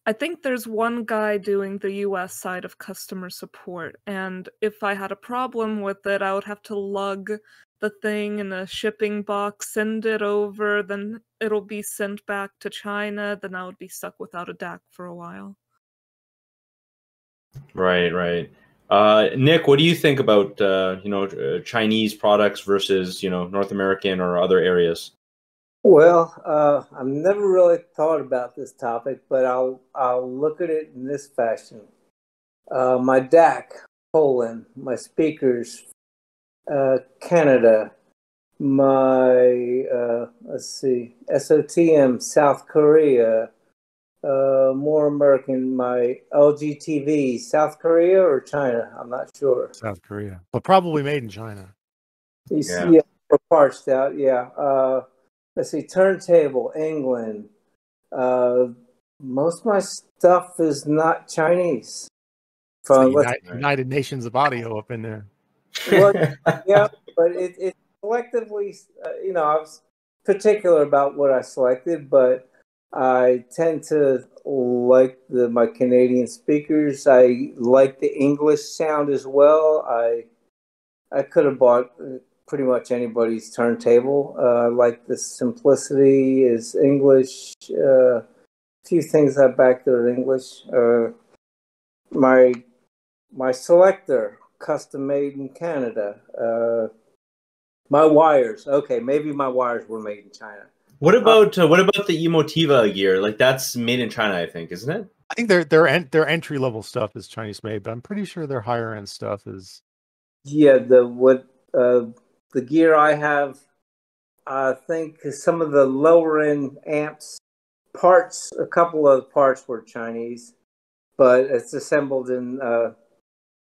I think there's one guy doing the US side of customer support, and if I had a problem with it, I would have to lug the thing in a shipping box, send it over, then it'll be sent back to China, then I would be stuck without a DAC for a while. Right. Nick, what do you think about Chinese products versus North American or other areas? Well, I've never really thought about this topic, but I'll look at it in this fashion. My DAC, Poland, my speakers, Canada, my SOTM, South Korea, more American, my LG TV, South Korea or China? I'm not sure. South Korea, but probably made in China. Yeah, for parts out. Yeah. Let's see, turntable, England. Most of my stuff is not Chinese. From United Nations of Audio up in there. Well, yeah, but it selectively, I was particular about what I selected, but I tend to like my Canadian speakers. I like the English sound as well. I could have bought pretty much anybody's turntable. I like the simplicity is English. A few things I back there are English. My selector, custom made in Canada. My wires. Okay, maybe my wires were made in China. What about the Emotiva gear? Like that's made in China, I think, isn't it? I think their entry level stuff is Chinese made, but I'm pretty sure their higher end stuff is. Yeah, the gear I have, I think some of the lower end amps parts, a couple of parts were Chinese, but it's assembled in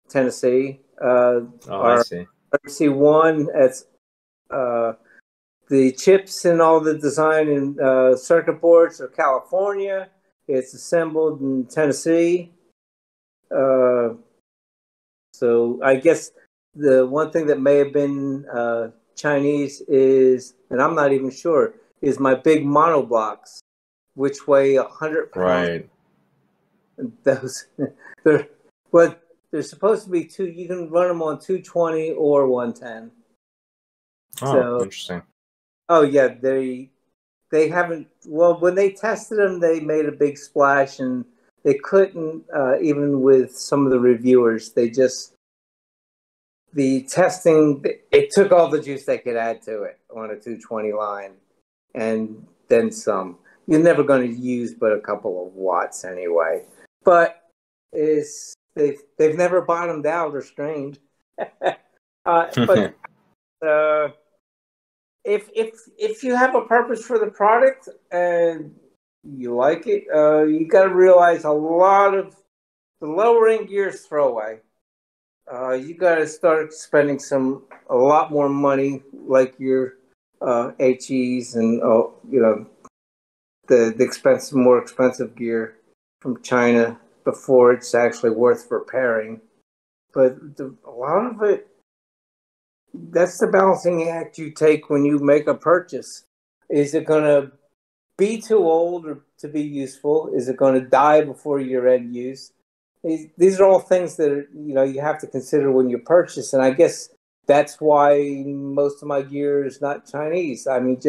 Tennessee. I see. RC1, it's the chips and all the design and circuit boards are California. It's assembled in Tennessee. So I guess the one thing that may have been Chinese is, and I'm not even sure, is my big monoblocks, which weigh 100 pounds. Right. Those, they're supposed to be two. You can run them on 220 or 110. Oh, So, interesting. oh yeah, they haven't. Well, when they tested them, they made a big splash, and they couldn't even with some of the reviewers. The testing, it took all the juice they could add to it on a 220 line, and then some. You're never going to use but a couple of watts anyway. But they've never bottomed out or strained. But if you have a purpose for the product and you like it, you got to realize a lot of the lower end gear is throwaway. You got to start spending a lot more money, like your HEs and the more expensive gear from China before it's actually worth repairing. But a lot of it, that's the balancing act you take when you make a purchase. Is it going to be too old to be useful? Is it going to die before your end use? These are all things that you have to consider when you purchase, and I guess that's why most of my gear is not Chinese. I mean,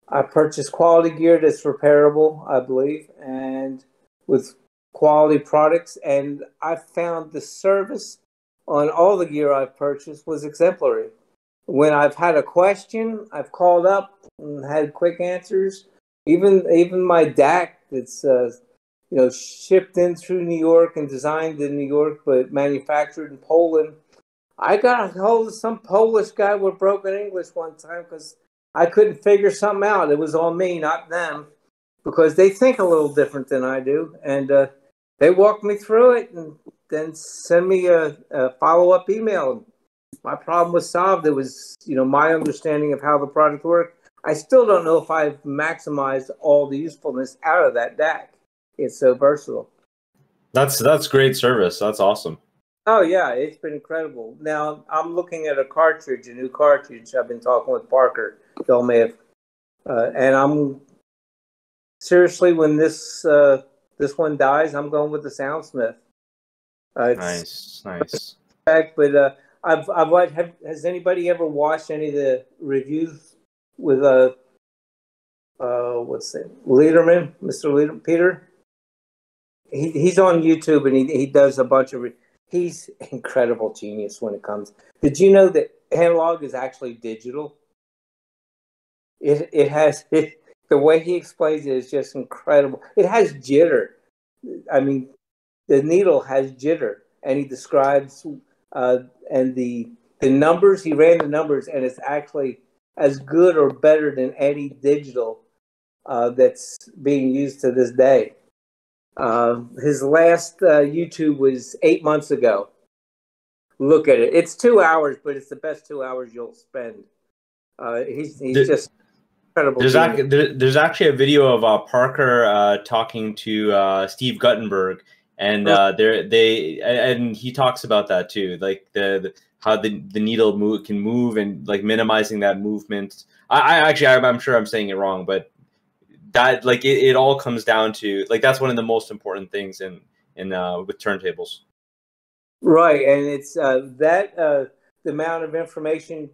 I purchase quality gear that's repairable, I believe, and with quality products. And I found the service on all the gear I've purchased was exemplary. When I've had a question, I've called up and had quick answers. Even my DAC that's shipped in through New York and designed in New York but manufactured in Poland. I got a hold of some Polish guy with broken English one time because I couldn't figure something out. It was on me, not them, because they think a little different than I do. And they walked me through it and then sent me a follow-up email. My problem was solved. It was, my understanding of how the product worked. I still don't know if I've maximized all the usefulness out of that DAC. It's so versatile. That's great service. That's awesome. Oh yeah, it's been incredible. Now I'm looking at a new cartridge. I've been talking with Parker. Y'all may have, and I'm seriously, when this one dies, I'm going with the Soundsmith. Nice. But has anybody ever watched any of the reviews with what's it, Lederman, Mr. Lederman, Peter? He's on YouTube and he does a bunch of. He's incredible genius when it comes. Did you know that analog is actually digital? It has the way he explains it is just incredible. It has jitter. I mean, the needle has jitter, and he describes and the numbers. He ran the numbers, and it's actually as good or better than any digital that's being used to this day. His last YouTube was 8 months ago. Look at it. It's 2 hours, but it's the best 2 hours you'll spend. He's just incredible. There's actually a video of Parker talking to Steve Guttenberg, and and he talks about that too, like how the needle can move and like minimizing that movement. I'm sure I'm saying it wrong, but that like it all comes down to like that's one of the most important things in with turntables. Right, and it's the amount of information.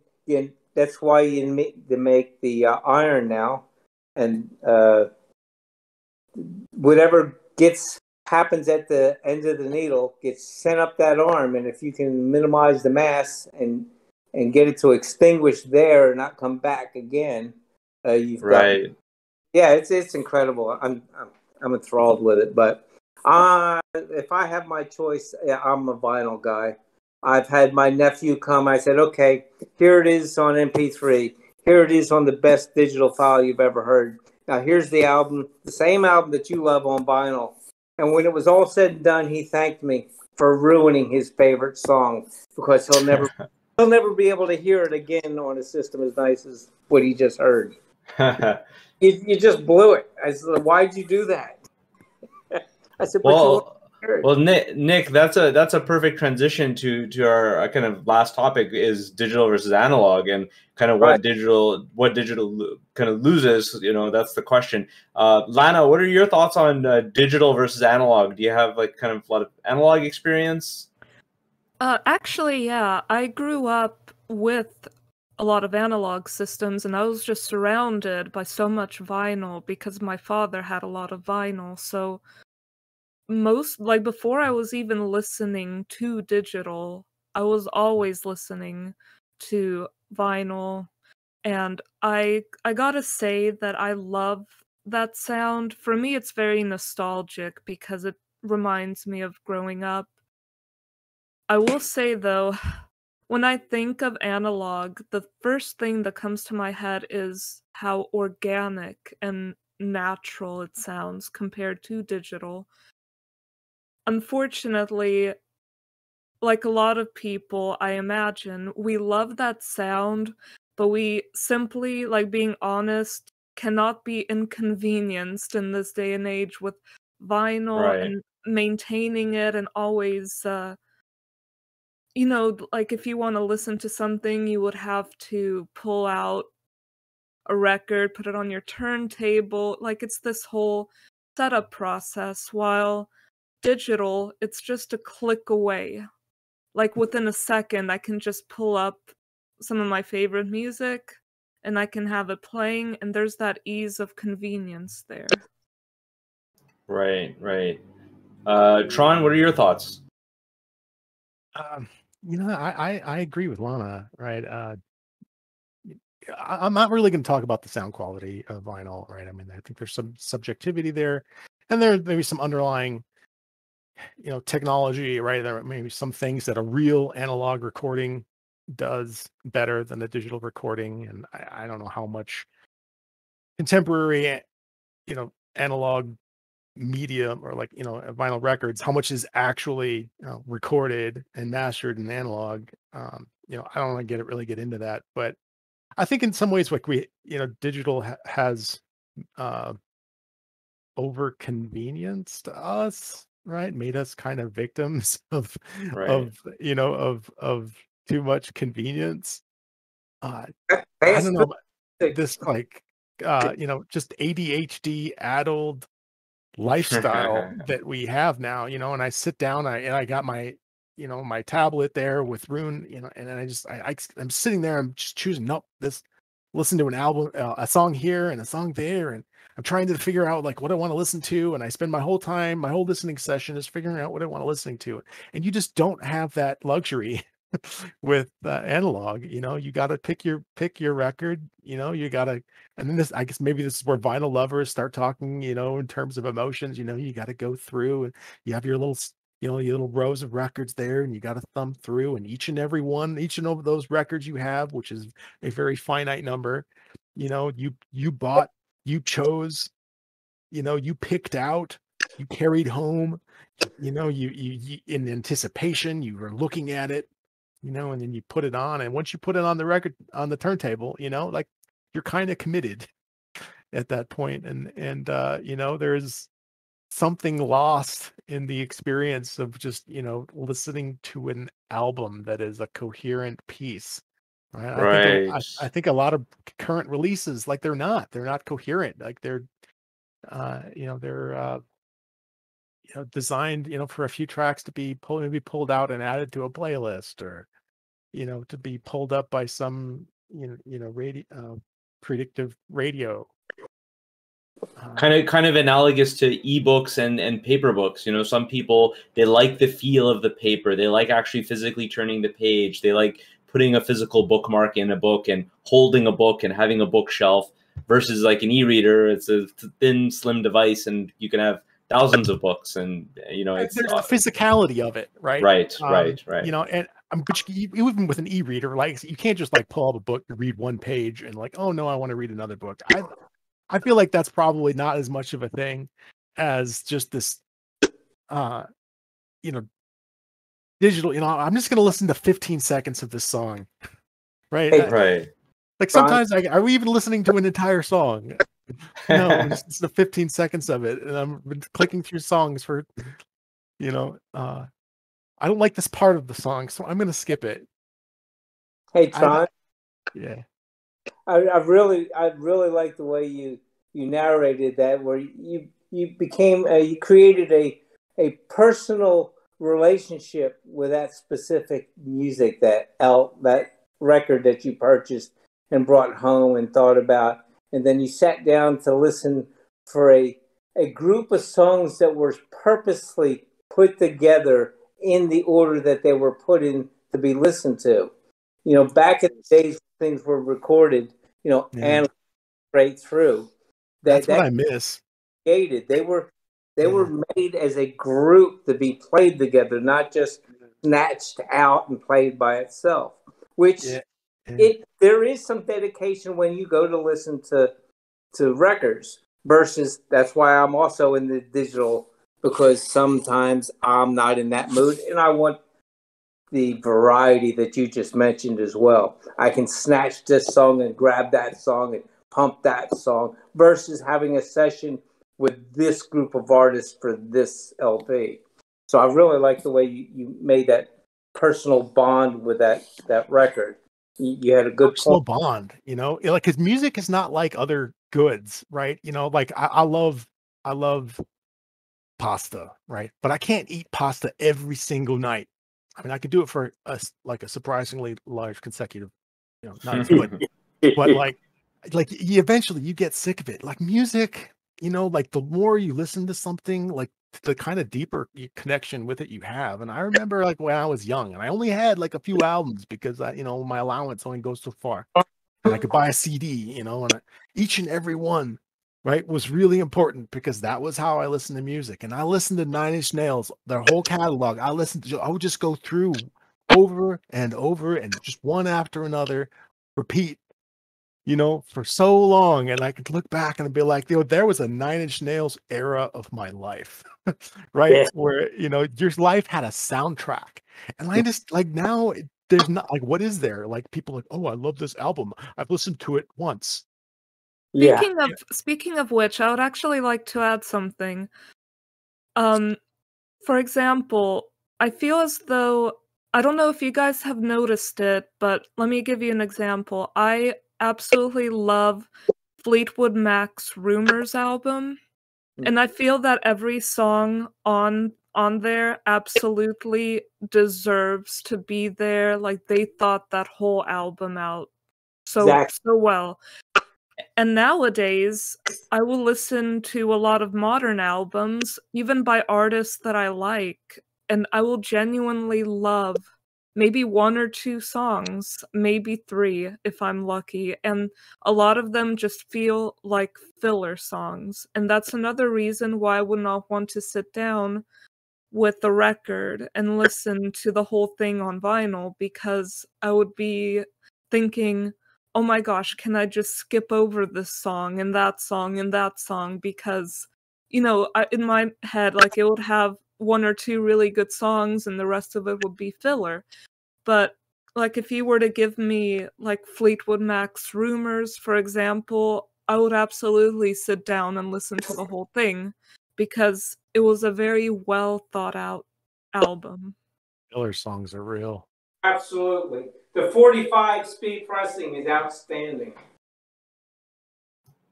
That's why you make the iron now, and whatever happens at the end of the needle gets sent up that arm, and if you can minimize the mass and get it to extinguish there and not come back again, you've right. got. Yeah, it's incredible. I'm enthralled with it. But if I have my choice, yeah, I'm a vinyl guy. I've had my nephew come. I said, okay, here it is on MP3. Here it is on the best digital file you've ever heard. Now here's the album, the same album that you love on vinyl. And when it was all said and done, he thanked me for ruining his favorite song because he'll never be able to hear it again on a system as nice as what he just heard. You just blew it. I said, why'd you do that? I said, well, Nick, that's a perfect transition to our kind of last topic is digital versus analog and kind of what digital kind of loses. You know, that's the question. Lana, what are your thoughts on digital versus analog? Do you have like kind of a lot of analog experience? Actually, yeah, I grew up with a lot of analog systems, and I was just surrounded by so much vinyl because my father had a lot of vinyl. So before I was even listening to digital, I was always listening to vinyl, and I gotta say that I love that sound. For me, it's very nostalgic because it reminds me of growing up. I will say though, when I think of analog, the first thing that comes to my head is how organic and natural it sounds compared to digital. Unfortunately, like a lot of people, I imagine, we love that sound, but we simply, like being honest, cannot be inconvenienced in this day and age with vinyl and maintaining it and always like if you want to listen to something, you would have to pull out a record, put it on your turntable. Like it's this whole setup process, while digital, it's just a click away. Like within a second, I can just pull up some of my favorite music and I can have it playing, and there's that ease of convenience there. Right. Tron, what are your thoughts? I agree with Lana, right? I'm not really going to talk about the sound quality of vinyl, right? I mean, I think there's some subjectivity there, and there may be some underlying, technology, right? There may be some things that a real analog recording does better than a digital recording, and I don't know how much contemporary, analog media or vinyl records, how much is actually recorded and mastered in analog. I don't want to really get into that, but I think in some ways, like digital has over convenienced us, right? Made us kind of victims of too much convenience. I don't know, this just ADHD addled lifestyle that we have now, and I sit down, I got my my tablet there with Rune, and then I'm sitting there, I'm just choosing, nope, listen to an album, a song here and a song there, and I'm trying to figure out like what I want to listen to, and I spend my whole listening session is figuring out what I want to listen to, and you just don't have that luxury with analog. You got to pick your record, you got to, and then I guess maybe this is where vinyl lovers start talking, in terms of emotions. You got to go through, and you have your little your little rows of records there, and you got to thumb through, and each and every those records you have, which is a very finite number, you bought, you chose, you picked out, you carried home, you in anticipation, you were looking at it, and then you put it on, and once you put it on the record, on the turntable, like you're kind of committed at that point, and there's something lost in the experience of just listening to an album that is a coherent piece, right? I think a lot of current releases, like they're not coherent, like they're They're designed, for a few tracks to be pulled out and added to a playlist, or to be pulled up by some radio predictive radio. Kind of analogous to ebooks and paper books. Some people, they like the feel of the paper. They like actually physically turning the page. They like putting a physical bookmark in a book and holding a book and having a bookshelf, versus like an e-reader. It's a thin, slim device, and you can have thousands of books, and it's there's the physicality of it, right? Right. But even with an e-reader, like, you can't just like pull up a book and read one page and like, oh no, I want to read another book. I feel like that's probably not as much of a thing as just this, digital. I'm just going to listen to 15 seconds of this song, right? Right. Like sometimes, are we even listening to an entire song? No, it's the 15 seconds of it, and I'm clicking through songs for, I don't like this part of the song, so I'm going to skip it. Hey, Tron. Yeah. I really like the way you narrated that, where you created a personal relationship with that specific music, that record that you purchased and brought home and thought about, and then you sat down to listen for a group of songs that were purposely put together in the order that they were put in to be listened to. Back in the days things were recorded, and straight through. That's what I miss. They were made as a group to be played together, not just snatched out and played by itself. Which there is some dedication when you go to listen to records, versus, that's why I'm also in the digital, because sometimes I'm not in that mood and I want the variety that you just mentioned as well. I can snatch this song and grab that song and pump that song, versus having a session with this group of artists for this LP. So I really like the way you made that personal bond with that record. You had a good personal bond, like, because music is not like other goods, right? Like I love pasta, right? But I can't eat pasta every single night. I mean, I could do it for a surprisingly large consecutive, not as good, but like eventually you get sick of it. Like music, like the more you listen to something, like the kind of deeper connection with it you have. And I remember, like, when I was young and I only had like a few albums, because my allowance only goes so far, and I could buy a CD, and each and every one, right, was really important, because that was how I listened to music. And I listened to Nine Inch Nails, their whole catalog. I would just go through over and over, and just one after another, repeat, for so long. And I could look back and be like, there was a Nine Inch Nails era of my life, right? Yeah. Where, your life had a soundtrack. And I just, like, now there's not, like, what is there? Like, people like, oh, I love this album, I've listened to it once. Speaking of which, I would actually like to add something. For example, I feel as though, I don't know if you guys have noticed it, but let me give you an example. I absolutely love Fleetwood Mac's Rumors album, and I feel that every song on there absolutely deserves to be there. Like, they thought that whole album out so well. And nowadays, I will listen to a lot of modern albums, even by artists that I like, and I will genuinely love maybe one or two songs, maybe three if I'm lucky, and a lot of them just feel like filler songs. And that's another reason why I would not want to sit down with the record and listen to the whole thing on vinyl, because I would be thinking, oh my gosh, can I just skip over this song and that song and that song? Because, in my head, like, it would have one or two really good songs and the rest of it would be filler. But, like, if you were to give me, like, Fleetwood Mac's Rumors, for example, I would absolutely sit down and listen to the whole thing, because it was a very well thought out album. Filler songs are real. Absolutely. The 45 speed pressing is outstanding.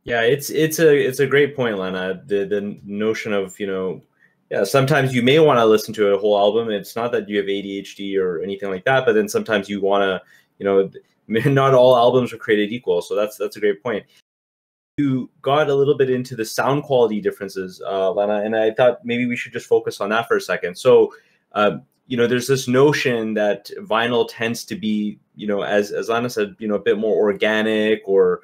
Yeah, it's a great point, Lena. The notion of, yeah, sometimes you may want to listen to a whole album. It's not that you have ADHD or anything like that, but then sometimes you want to, not all albums are created equal. So that's a great point. You got a little bit into the sound quality differences, Lena, and I thought maybe we should just focus on that for a second. So, there's this notion that vinyl tends to be, as Lena said, a bit more organic, or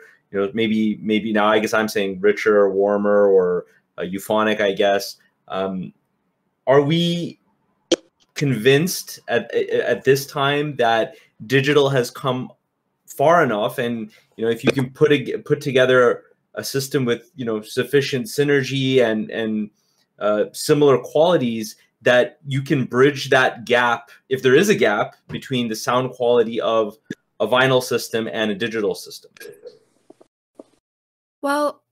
maybe now I guess I'm saying richer or warmer or euphonic, I guess. Are we convinced at this time that digital has come far enough, and if you can put together a system with sufficient synergy and similar qualities, that you can bridge that gap, if there is a gap, between the sound quality of a vinyl system and a digital system? Well,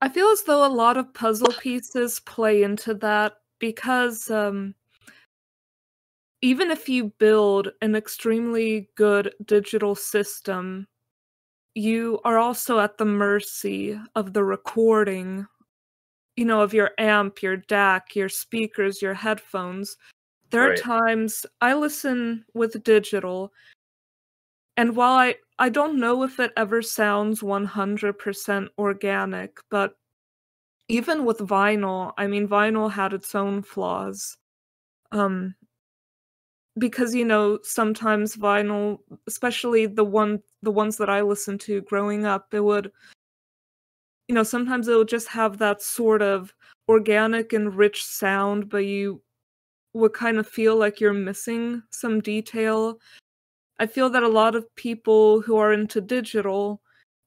I feel as though a lot of puzzle pieces play into that because even if you build an extremely good digital system, you are also at the mercy of the recording, of your amp, your DAC, your speakers, your headphones. There are Right. times I listen with digital, and while I don't know if it ever sounds 100% organic, but even with vinyl, I mean, vinyl had its own flaws. Because, sometimes vinyl, especially the ones that I listened to growing up, it would, sometimes it would just have that sort of organic and rich sound, but you would kind of feel like you're missing some detail. I feel that a lot of people who are into digital,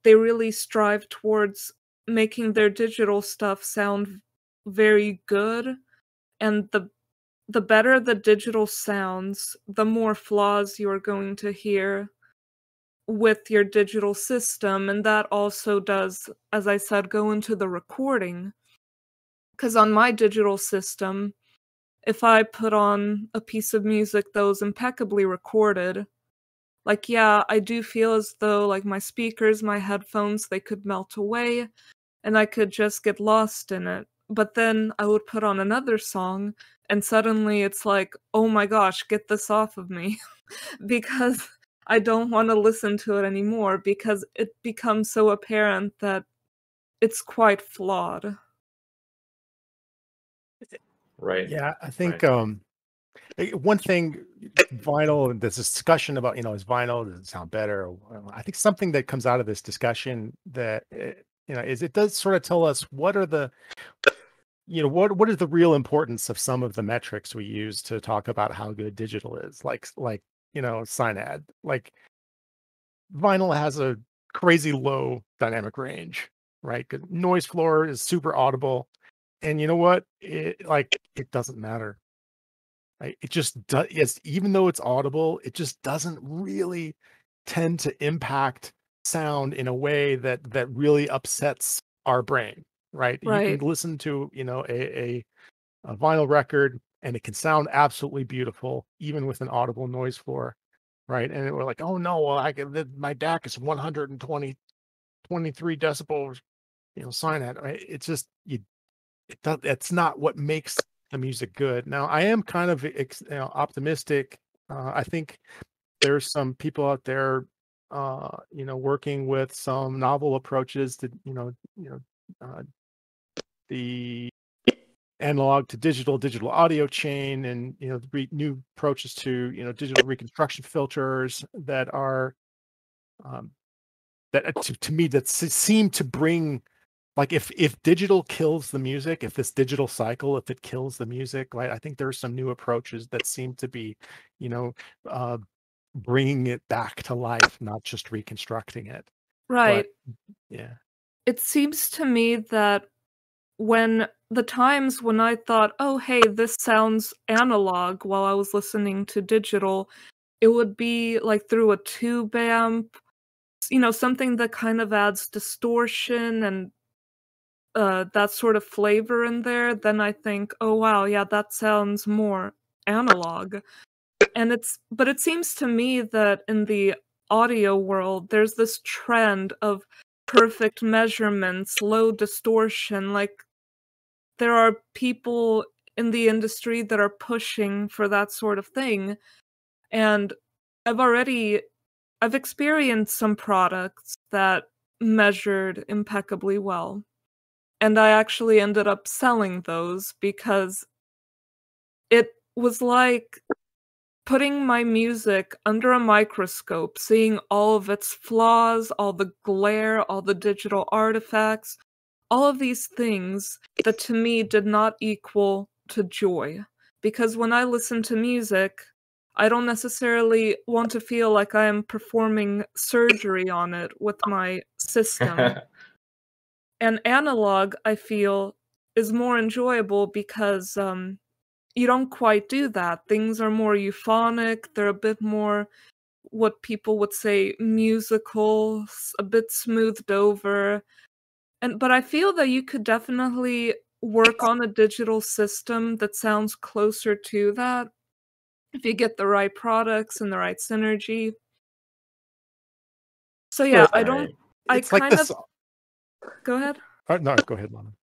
they really strive towards making their digital stuff sound very good, and the better the digital sounds, the more flaws you're going to hear with your digital system, and that also does, as I said, go into the recording. Because on my digital system, if I put on a piece of music that was impeccably recorded, like, yeah, I do feel as though, like, my speakers, my headphones, they could melt away, and I could just get lost in it. But then I would put on another song, and suddenly it's like, oh my gosh, get this off of me. Because I don't want to listen to it anymore, because it becomes so apparent that it's quite flawed. Right. Yeah, I think Right. one thing, vinyl, and this discussion about, is vinyl, does it sound better? I think something that comes out of this discussion that, is it does sort of tell us what are the, what is the real importance of some of the metrics we use to talk about how good digital is, like, Synad. Like, vinyl has a crazy low dynamic range, right? 'Cause noise floor is super audible. And you know what? It doesn't matter. Right? It just does. Yes, even though it's audible, it just doesn't really tend to impact sound in a way that really upsets our brain, right? You can Right. listen to, a vinyl record and it can sound absolutely beautiful, even with an audible noise floor, right? And we're like, oh no, well, my DAC is 23 decibels, Synad. Right? It's just that's not what makes the music good. Now, I am kind of optimistic. I think there's some people out there, working with some novel approaches to, uh, the analog to digital audio chain, and new approaches to digital reconstruction filters that are that to me that seem to bring, like, if digital kills the music, if this digital cycle, if it kills the music, right? I think there are some new approaches that seem to be, you know, uh, bringing it back to life, not just reconstructing it. But Right. yeah, It seems to me that when the times when I thought, "Oh, hey, this sounds analog," while I was listening to digital, it would be, like, through a tube amp, something that kind of adds distortion and, that sort of flavor in there, then I think, "Oh, wow, yeah, that sounds more analog." But it seems to me that in the audio world, there's this trend of perfect measurements, low distortion. Like, there are people in the industry that are pushing for that sort of thing. And I've experienced some products that measured impeccably well. And I actually ended up selling those because it was like putting my music under a microscope, seeing all of its flaws, all the glare, all the digital artifacts, all of these things that to me did not equal to joy. Because when I listen to music, I don't necessarily want to feel like I am performing surgery on it with my system. And analog, I feel, is more enjoyable because you don't quite do that. Things are more euphonic, they're a bit more what people would say musical, a bit smoothed over. But I feel that you could definitely work on a digital system that sounds closer to that if you get the right products and the right synergy. So yeah, I don't. I It's like kind this. of. Go ahead. No, go ahead, Lana.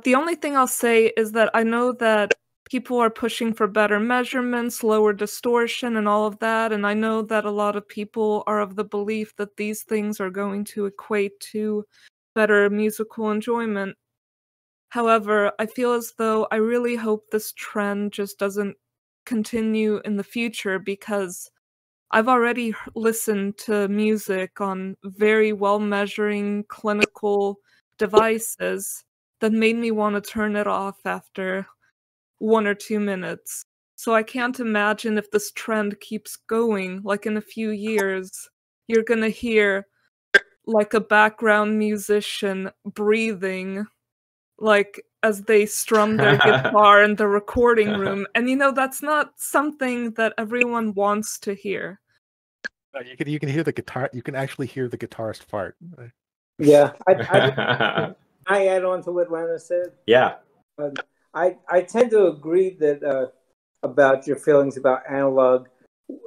The only thing I'll say is that I know that people are pushing for better measurements, lower distortion, and all of that, and I know that a lot of people are of the belief that these things are going to equate to better musical enjoyment. However, I feel as though I really hope this trend just doesn't continue in the future because I've already listened to music on very well-measuring clinical devices that made me want to turn it off after 1 or 2 minutes. So I can't imagine if this trend keeps going, like in a few years, you're gonna hear like a background musician breathing, like as they strum their guitar in the recording room. And that's not something that everyone wants to hear. You can hear the guitar. You can actually hear the guitarist fart. Yeah, I add on to what Lana said. Yeah. I tend to agree that about your feelings about analog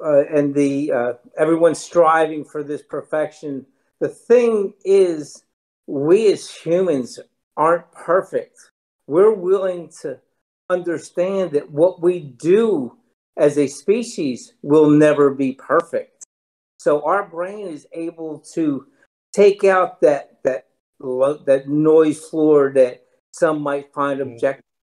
and the everyone's striving for this perfection. The thing is, we as humans aren't perfect. We're willing to understand that what we do as a species will never be perfect. So our brain is able to take out that noise floor that some might find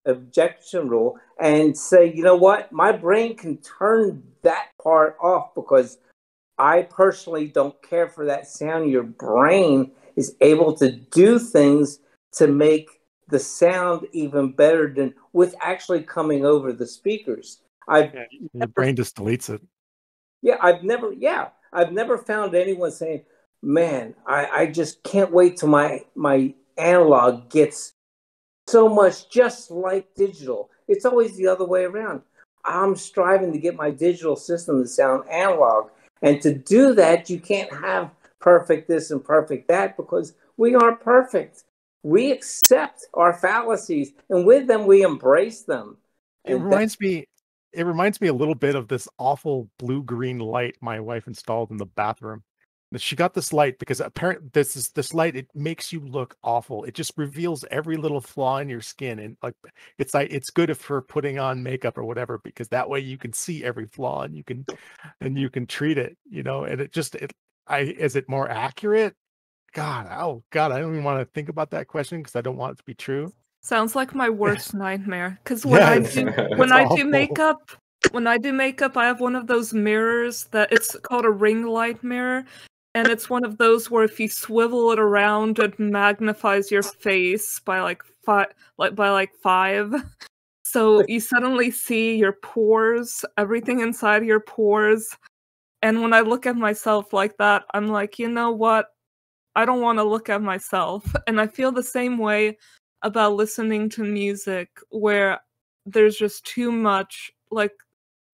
objectionable and say, you know what, my brain can turn that part off because I personally don't care for that sound. Your brain is able to do things to make the sound even better than with actually coming over the speakers. Your brain just deletes it. I've never found anyone saying, man, I just can't wait till my analog gets so much just like digital. It's always the other way around. I'm striving to get my digital system to sound analog. And to do that, you can't have perfect this and perfect that because we aren't perfect. We accept our fallacies, and with them, we embrace them. It reminds me a little bit of this awful blue-green light my wife installed in the bathroom. She got this light because apparently this light, it makes you look awful. It just reveals every little flaw in your skin, and it's good for putting on makeup or whatever because that way you can see every flaw and you can treat it, and is it more accurate? God, oh God, I don't even want to think about that question because I don't want it to be true. Sounds like my worst nightmare. Because when I do makeup, I have one of those mirrors that it's called a ring light mirror, and it's one of those where if you swivel it around, it magnifies your face by like 5. So you suddenly see your pores, everything inside your pores. And when I look at myself like that, I'm like, you know what? I don't want to look at myself. And I feel the same way about listening to music where there's just too much, like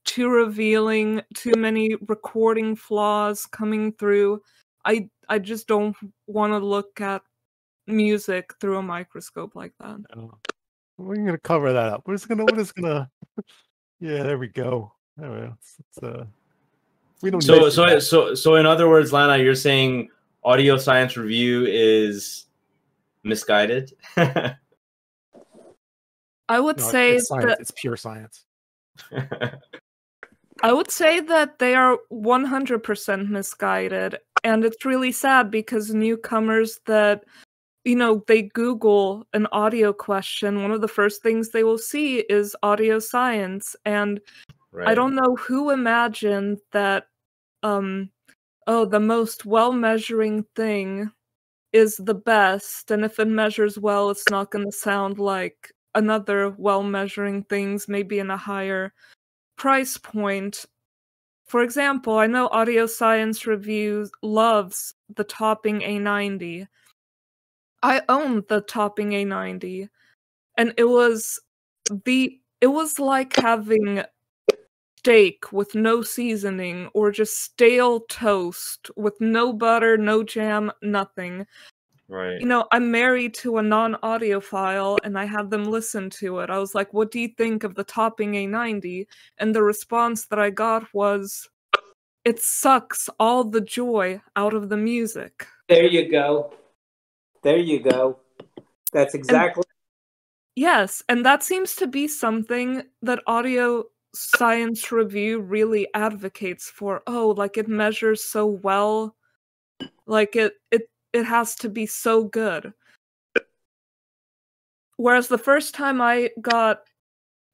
too revealing, too many recording flaws coming through. I just don't want to look at music through a microscope like that. We're gonna cover that up. We're just gonna yeah, there we go. We don't so in other words, Lana, you're saying audio science review is misguided? I would No, say it's science. that It's pure science. I would say that they are 100% misguided, and it's really sad because newcomers that, you know, they Google an audio question, one of the first things they will see is audio science, and I Right. don't know who imagined that, oh, the most well-measuring thing is the best, and if it measures well, it's not gonna sound like another well-measuring things, maybe in a higher price point. For example, I know Audio Science Reviews loves the Topping A90. I own the Topping A90, and it was like having steak with no seasoning or just stale toast with no butter, no jam, nothing. Right. You know, I'm married to a non-audiophile, and I had them listen to it. I was like, "What do you think of the Topping A90?" And the response that I got was, "It sucks all the joy out of the music." There you go. There you go. That's And exactly. yes, and that seems to be something that Audio Science Review really advocates for. Oh, like it measures so well, like it has to be so good. Whereas the first time I got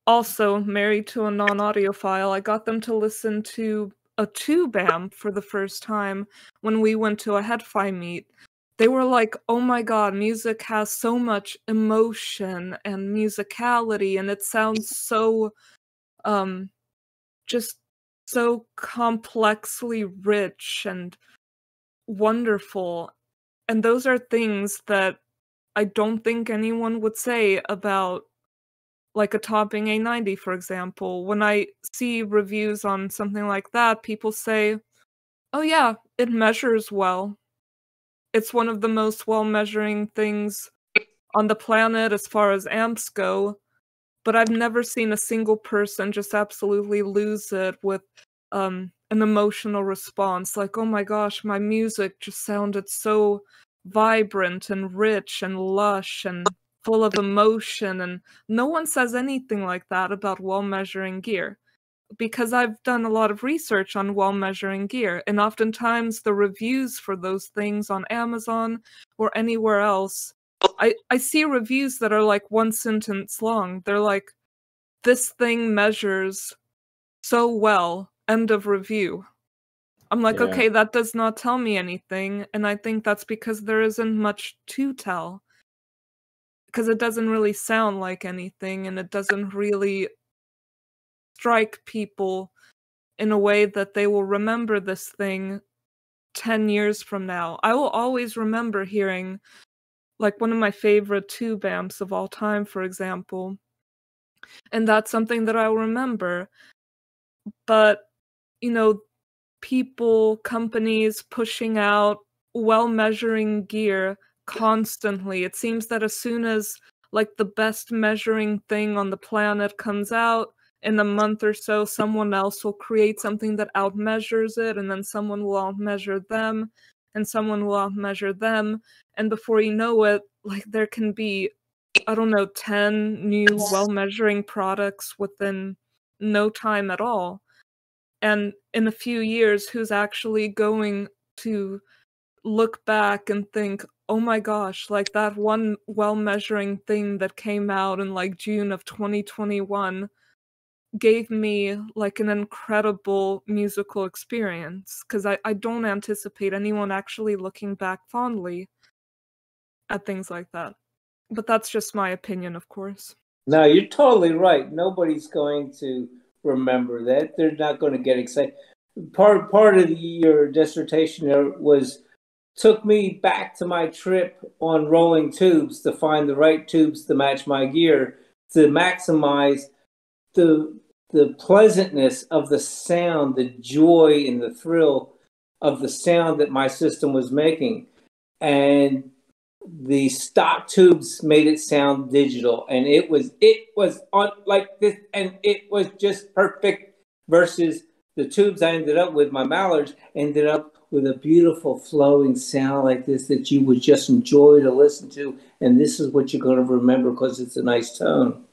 also married to a non-audiophile, I got them to listen to a tube amp for the first time when we went to a HeadFi meet. They were like, "Oh my god, music has so much emotion and musicality, and it sounds so, um, just so complexly rich and wonderful." And those are things that I don't think anyone would say about like a Topping A90, for example. When I see reviews on something like that, people say, "Oh yeah, it measures well. It's one of the most well-measuring things on the planet as far as amps go." But I've never seen a single person just absolutely lose it with an emotional response like, "Oh my gosh, my music just sounded so vibrant and rich and lush and full of emotion," and no one says anything like that about well-measuring gear. Because I've done a lot of research on well-measuring gear, and oftentimes the reviews for those things on Amazon or anywhere else, I see reviews that are like one sentence long. They're like, "This thing measures so well, end of review." I'm like, Yeah. "Okay, that does not tell me anything," and I think that's because there isn't much to tell. Because it doesn't really sound like anything, and it doesn't really strike people in a way that they will remember this thing 10 years from now. I will always remember hearing, like, one of my favorite tube amps of all time, for example, and that's something that I'll remember. But, you know, people, companies pushing out well-measuring gear constantly. It seems that as soon as, like, the best measuring thing on the planet comes out, in a month or so, someone else will create something that outmeasures it, and then someone will outmeasure them, and someone will outmeasure them, and before you know it, like, there can be, I don't know, 10 new well-measuring products within no time at all. And in a few years, who's actually going to look back and think, "Oh my gosh, like that one well-measuring thing that came out in like June of 2021 gave me like an incredible musical experience." Because I don't anticipate anyone actually looking back fondly at things like that. But that's just my opinion, of course. No, you're totally right. Nobody's going to remember that. They're not going to get excited. Part of your dissertation there took me back to my trip on rolling tubes to find the right tubes to match my gear to maximize the pleasantness of the sound, the joy and the thrill of the sound that my system was making. And the stock tubes made it sound digital, and it was on like this, and it was just perfect versus the tubes I ended up with. My Mallards ended up with a beautiful flowing sound like this that you would just enjoy to listen to. And this is what you're going to remember because it's a nice tone.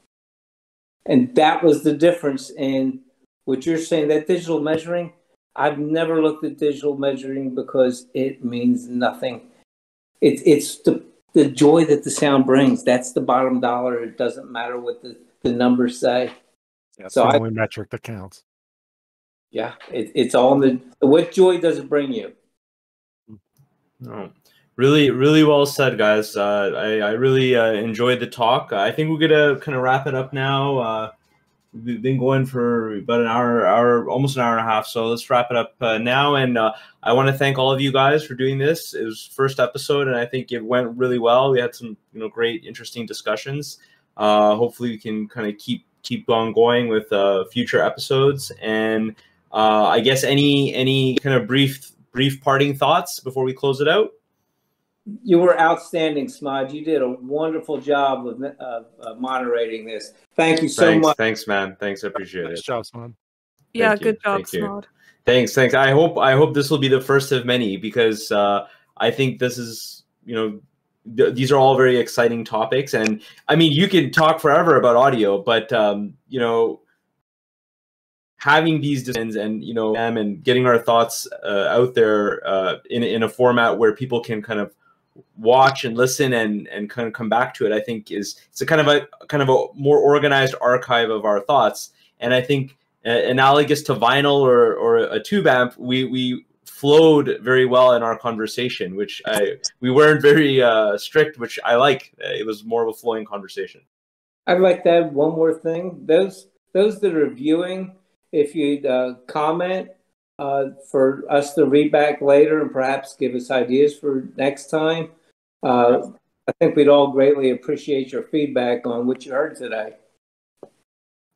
And that was the difference in what you're saying, that digital measuring. I've never looked at digital measuring because it means nothing. It's the joy that the sound brings. That's the bottom dollar. It doesn't matter what the numbers say. That's So the only metric that counts. Yeah, it's all in the what joy does it bring you? No, really, really well said, guys. I really enjoyed the talk. I think we're gonna kind of wrap it up now. We've been going for about an hour, almost an hour and a half. So let's wrap it up now. And I want to thank all of you guys for doing this. It was first episode, and I think it went really well. We had some, great, interesting discussions. Hopefully, we can kind of keep on going with future episodes. And I guess any kind of brief parting thoughts before we close it out? You were outstanding, Smod. You did a wonderful job of moderating this. Thank you so much. Thanks, man. Thanks, I appreciate it. Nice job, Smod. Yeah, good job, Smod. Thanks. I hope this will be the first of many, because I think this is, these are all very exciting topics. And I mean, you can talk forever about audio, but having these discussions and them and getting our thoughts out there in a format where people can kind of watch and listen and kind of come back to it, I think it's a kind of a more organized archive of our thoughts. And I think analogous to vinyl or a tube amp, we flowed very well in our conversation, which we weren't very strict, which I like. It was more of a flowing conversation. I'd like to add one more thing. Those that are viewing, if you'd comment for us to read back later and perhaps give us ideas for next time, I think we'd all greatly appreciate your feedback on what you heard today.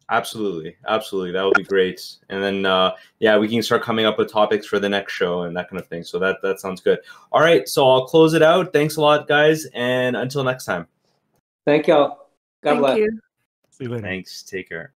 Absolutely. That would be great. And then, we can start coming up with topics for the next show and that kind of thing. So that sounds good. All right, so I'll close it out. Thanks a lot, guys, and until next time. Thank y'all. God bless. Thank you. See you later. Thanks. Take care.